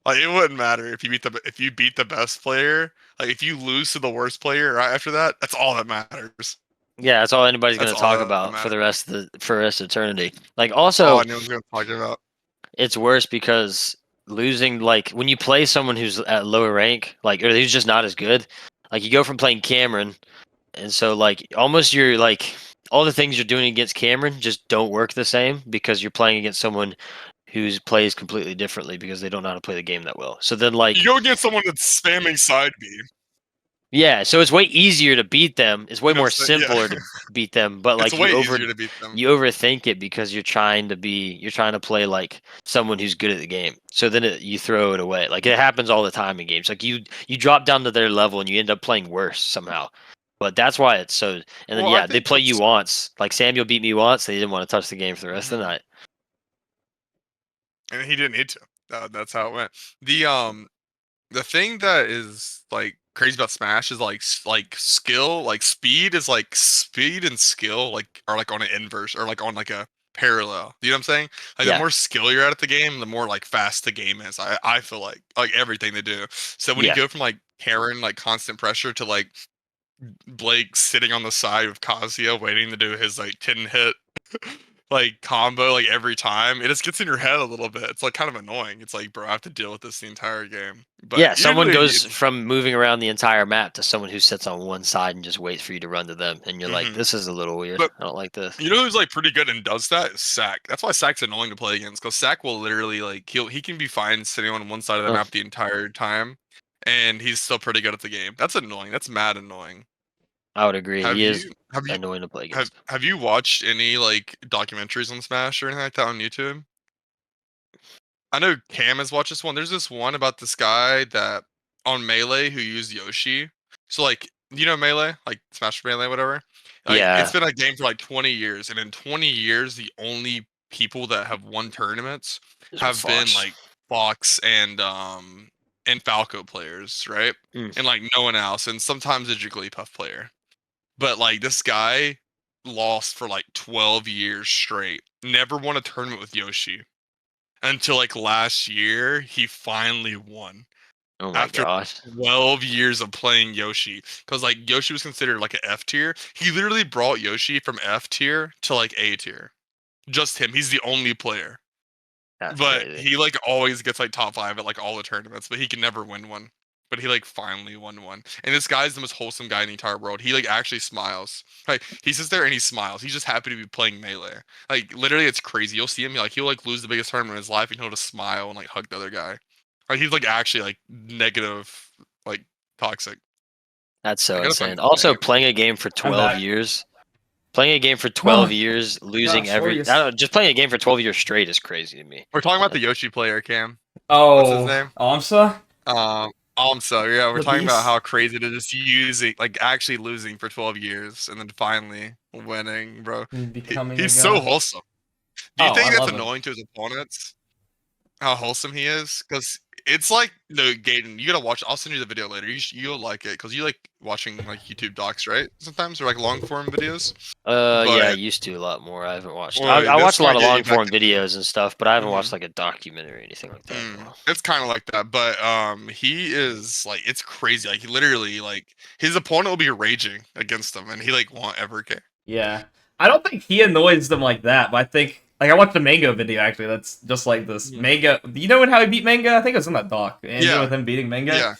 S2: Like it wouldn't matter if you beat the best player. Like if you lose to the worst player right after that, that's all that matters.
S3: Yeah, that's all anybody's
S2: That's
S3: gonna
S2: all
S3: talk
S2: that
S3: about for
S2: matters.
S3: the rest of eternity. Like
S2: That's all
S3: also,
S2: anyone's gonna talk about.
S3: it's worse because losing like when you play someone who's at lower rank, like or who's just not as good, like you go from playing Cameron, and so like almost you're like all the things you're doing against Cameron just don't work the same because you're playing against someone who's plays completely differently because they don't know how to play the game that well. So then
S2: You
S3: like
S2: go against someone that's spamming side B.
S3: yeah, so it's way easier to beat them. It's way
S2: You know
S3: more
S2: what I'm saying?
S3: simpler
S2: Yeah.
S3: to beat them, but
S2: It's
S3: like
S2: way easier to beat them.
S3: you overthink it because you're trying to play like someone who's good at the game. So then you throw it away. Like it happens all the time in games. Like you drop down to their level and you end up playing worse somehow. But that's why it's so. And then
S2: Well, I
S3: yeah, they
S2: think
S3: play you
S2: what's
S3: once. Like Samuel beat me once. They didn't want to touch the game for the rest of the
S2: Mhm.
S3: night.
S2: And he didn't need to. That's how it went. The thing that is like crazy about Smash is like skill, like speed and skill like are like on an inverse or like on like a parallel. You know what I'm saying? Like the
S3: Yeah.
S2: more skill you're at the game, the more like fast the game is. I feel like everything they do. So when you
S3: Yeah.
S2: go from like Karen like constant pressure to like Blake sitting on the side with Kazuya waiting to do his like 10 hit like combo like every time, it just gets in your head a little bit. It's like kind of annoying. It's like, bro, I have to deal with this the entire game. But
S3: Yeah, someone
S2: usually,
S3: goes from moving around the entire map to someone who sits on one side and just waits for you to run to them, and you're like,
S2: mhm.
S3: "This is a little weird.
S2: But
S3: I don't like this."
S2: you know who's like pretty good and does that? Is Sack. That's why Sack's annoying to play against because Sack will literally like he can be fine sitting on one side of the
S3: Huh.
S2: map the entire time, and he's still pretty good at the game. That's annoying. That's mad annoying.
S3: I would agree.
S2: Have
S3: He is
S2: you have you
S3: annoying to play
S2: have
S3: against.
S2: have you watched any like documentaries on Smash or anything like that on YouTube? I know Cam has watched this one. There's this one about this guy that on Melee who used Yoshi. So like, you know Melee, like Smash Melee, whatever. Like it's
S3: Yeah.
S2: been a game for like 20 years, and in 20 years, the only people that have won tournaments have been
S3: Fox.
S2: like Fox and Falco players, right?
S3: Mm.
S2: And like no one else, and sometimes a Jigglypuff player. But like this guy lost for like 12 years straight. Never won a tournament with Yoshi until like last year. He finally won
S3: Oh my
S2: after
S3: gosh.
S2: 12 years of playing Yoshi, because like Yoshi was considered like an F tier. He literally brought Yoshi from F tier to like A tier. Just him. He's the only player.
S3: That's
S2: But
S3: crazy.
S2: he like always gets like top 5 at like all the tournaments, but he can never win one. But he like finally won one. And this guy's the most wholesome guy in the entire world. He like actually smiles. Like he sits there and he smiles. He's just happy to be playing Melee. Like literally it's crazy. You'll see him like he'll like lose the biggest tournament in his life and he'll just smile and like hug the other guy. Like he's like actually like negative, like toxic.
S3: That's
S2: I
S3: so
S2: gotta find
S3: insane.
S2: his
S3: Also,
S2: name.
S3: playing a game for 12
S1: back.
S3: years. Playing a game for 12 years, losing
S1: Gosh, what were
S3: every.
S1: you
S3: I don't know, just playing a game for 12 years straight is crazy to me.
S2: We're talking about the Yoshi player, Cam. What's his
S1: Oh,
S2: name?
S1: Amsa?
S2: So yeah, we're
S1: The
S2: talking about
S1: beast.
S2: how crazy it is just using, like actually losing for 12 years and then finally winning, bro.
S1: And becoming a
S2: He's so
S1: god.
S2: wholesome. Do you
S1: Oh, I
S2: think that's
S1: love him.
S2: annoying to his opponents? How wholesome he is? Because it's like, no, Gaiden, you gotta watch. I'll send you the video later. You'll like it because you like watching like YouTube docs, right? Sometimes or like long form videos.
S3: Yeah, I
S2: But
S3: used to a lot more. I haven't watched.
S2: well,
S3: I
S2: this
S3: watch a lot
S2: might
S3: of
S2: get
S3: long
S2: you back
S3: form
S2: to.
S3: videos and stuff, but I haven't watched
S2: Mhm.
S3: like a documentary or anything like that. in a while.
S2: It's kind of like that, but he is like it's crazy. Like he literally like his opponent will be raging against him, and he like won't ever care.
S1: Yeah. I don't think he annoys them like that, but I think like I watched a Mango video actually that's just like this.
S3: Hmm.
S1: Mango, do you know how he beat Mango? I think it was in that doc. Ended
S2: Yeah,
S1: with him beating Mango.
S2: yeah,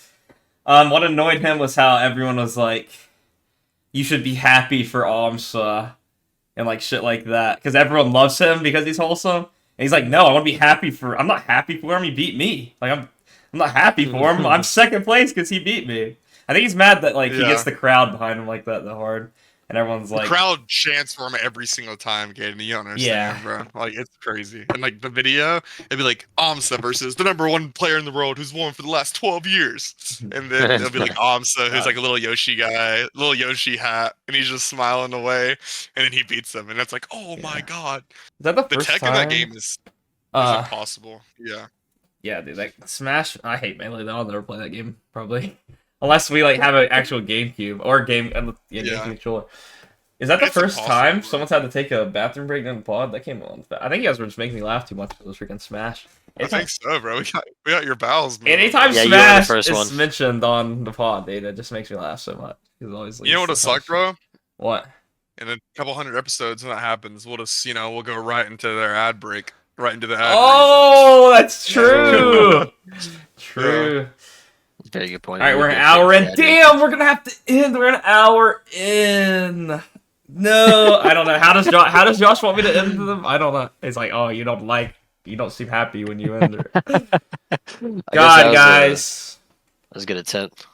S1: What annoyed him was how everyone was like, "You should be happy for Amsa," and like shit like that, because everyone loves him because he's wholesome. And he's like, "No, I want to be happy for. I'm not happy for him. He beat me. Like I'm not happy for him. I'm second place because he beat me." I think he's mad that like he
S2: yeah.
S1: gets the crowd behind him like that the hard, and everyone's
S2: The
S1: like,
S2: crowd chants for him every single time, Gaten. You don't understand,
S1: "Yeah."
S2: bro. Like it's crazy. And like the video, it'd be like Amsa versus the #1 player in the world who's won for the last 12 years. And then it'll be like Amsa, who's like a little Yoshi guy, little Yoshi hat, and he's just smiling away. And then he beats them, and it's like, oh my
S1: Yeah.
S2: god,
S1: Is that the
S2: the
S1: first
S2: tech
S1: time?
S2: in that game is impossible. Yeah.
S1: Yeah, dude, like Smash. I hate Melee though. I'll never play that game probably, unless we like have an actual GameCube or GameCube controller. Is that the
S2: It's
S1: first
S2: impossible,
S1: time
S2: bro.
S1: someone's had to take a bathroom break in the pod? That came on. I think you guys were just making me laugh too much with this freaking Smash.
S2: I think so, bro. We got your bowels moving.
S1: Anytime
S3: Yeah, you were the
S1: Smash
S3: first
S1: is
S3: one.
S1: mentioned on the pod, dude, it just makes me laugh so much. It's always like,
S2: You know what would suck, bro?
S1: What?
S2: In a couple hundred episodes when that happens, we'll just we'll go right into their ad break, right into the ad read.
S1: Oh, that's true. True.
S3: Very good point.
S1: All right, we're an
S3: Good
S1: hour
S3: thing,
S1: in.
S3: yeah, dude.
S1: Damn, we're gonna have to end. We're an hour in. No, I don't know. How does Josh want me to end them? I don't know. It's like, oh, you don't seem happy when you end it.
S3: I guess
S1: God, guys.
S3: That was a good attempt.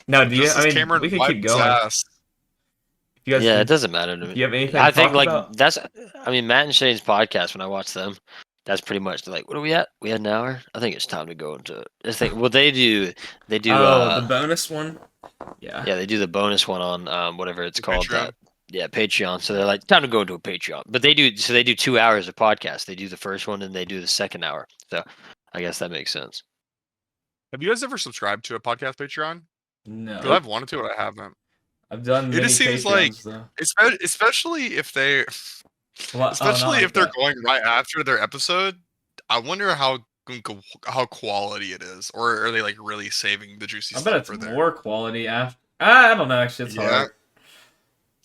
S1: No, do you?
S2: Just
S1: I
S2: as
S1: mean,
S2: Cameron
S1: we could
S2: wiped
S1: keep
S2: his
S1: going.
S2: ass.
S1: You guys,
S3: Yeah, it doesn't matter to me.
S1: do you have anything
S3: I
S1: to
S3: think
S1: talk
S3: like
S1: about?
S3: that's. I mean, Matt and Shane's podcast. When I watch them, that's pretty much like, what are we at? We had an hour. I think it's time to go into. I think. Well, they do. They do.
S1: Oh, the bonus one. Yeah.
S3: Yeah, they do the bonus one on whatever it's
S2: The
S3: called.
S2: Patreon.
S3: Yeah, Patreon. So they're like, time to go into a Patreon. But they do. So they do 2 hours of podcast. They do the first one and they do the second hour. So I guess that makes sense.
S2: Have you guys ever subscribed to a podcast Patreon?
S1: No.
S2: Because I've wanted to, but I haven't.
S1: I've done
S2: It
S1: many
S2: just seems like,
S1: Patreons, though.
S2: especially if they,
S1: What?
S2: especially if
S1: they're
S2: they're going right after their episode. I wonder how quality it is, or are they like really saving the juicy
S1: I
S2: stuff
S1: bet it's
S2: for there?
S1: more quality after. I don't know. Actually, it's
S2: Yeah.
S1: hard.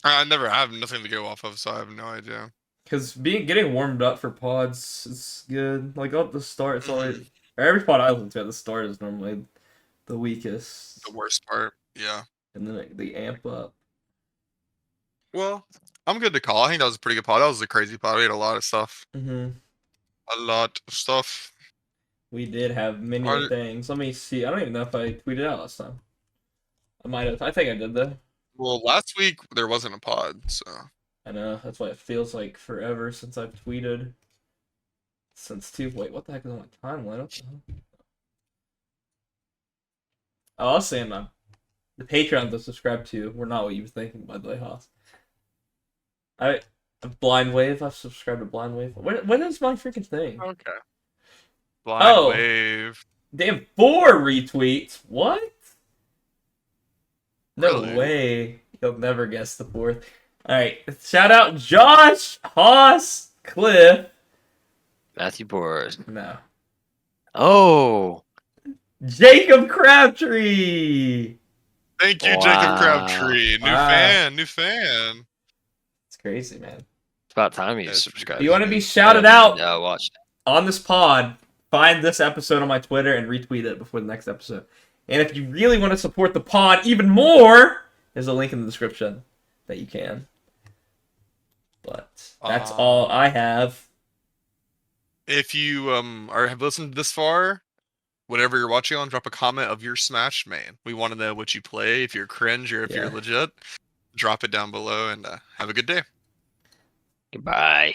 S2: I have nothing to go off of, so I have no idea.
S1: Because getting warmed up for pods is good. Like at the start, it's always
S2: Mhm.
S1: or every pod I listen to at the start is normally the weakest,
S2: The worst part, yeah.
S1: and then they amp up.
S2: Well, I'm good to call. I think that was a pretty good pod. That was a crazy pod. We had a lot of stuff.
S1: Mm-hmm.
S2: A lot of stuff.
S1: We did have many
S2: Are-
S1: things. Let me see. I don't even know if I tweeted out last time. I might have. I think I did though.
S2: Well, last week there wasn't a pod, so
S1: I know. That's why it feels like forever since I've tweeted. Since 2. Wait, what the heck is on my timeline? What the hell? Oh, I was saying the Patreon to subscribe to were not what you were thinking, by the way, Haas. Blind Wave. I've subscribed to Blind Wave. When is my freaking thing?
S2: Okay. Blind
S1: Oh.
S2: Wave.
S1: They have 4 retweets. What? No
S2: Really?
S1: way. You'll never guess the 4th. Alright. Shout out Josh, Haas, Cliff.
S3: Matthew Boris.
S1: No.
S3: Oh.
S1: Jacob Crabtree.
S2: Thank you,
S3: Wow.
S2: Jacob Crabtree.
S1: Wow.
S2: New fan.
S1: It's crazy, man.
S3: It's about time you
S2: That's
S3: subscribe.
S1: If you want to be shouted out
S3: Watch.
S1: on this pod, find this episode on my Twitter and retweet it before the next episode. And if you really want to support the pod even more, there's a link in the description that you can. But that's all I have.
S2: If you have listened this far, whatever you're watching on, drop a comment of your Smash main. We want to know what you play. If you're cringe or if you're legit, drop it down below and have a good day.
S3: Goodbye.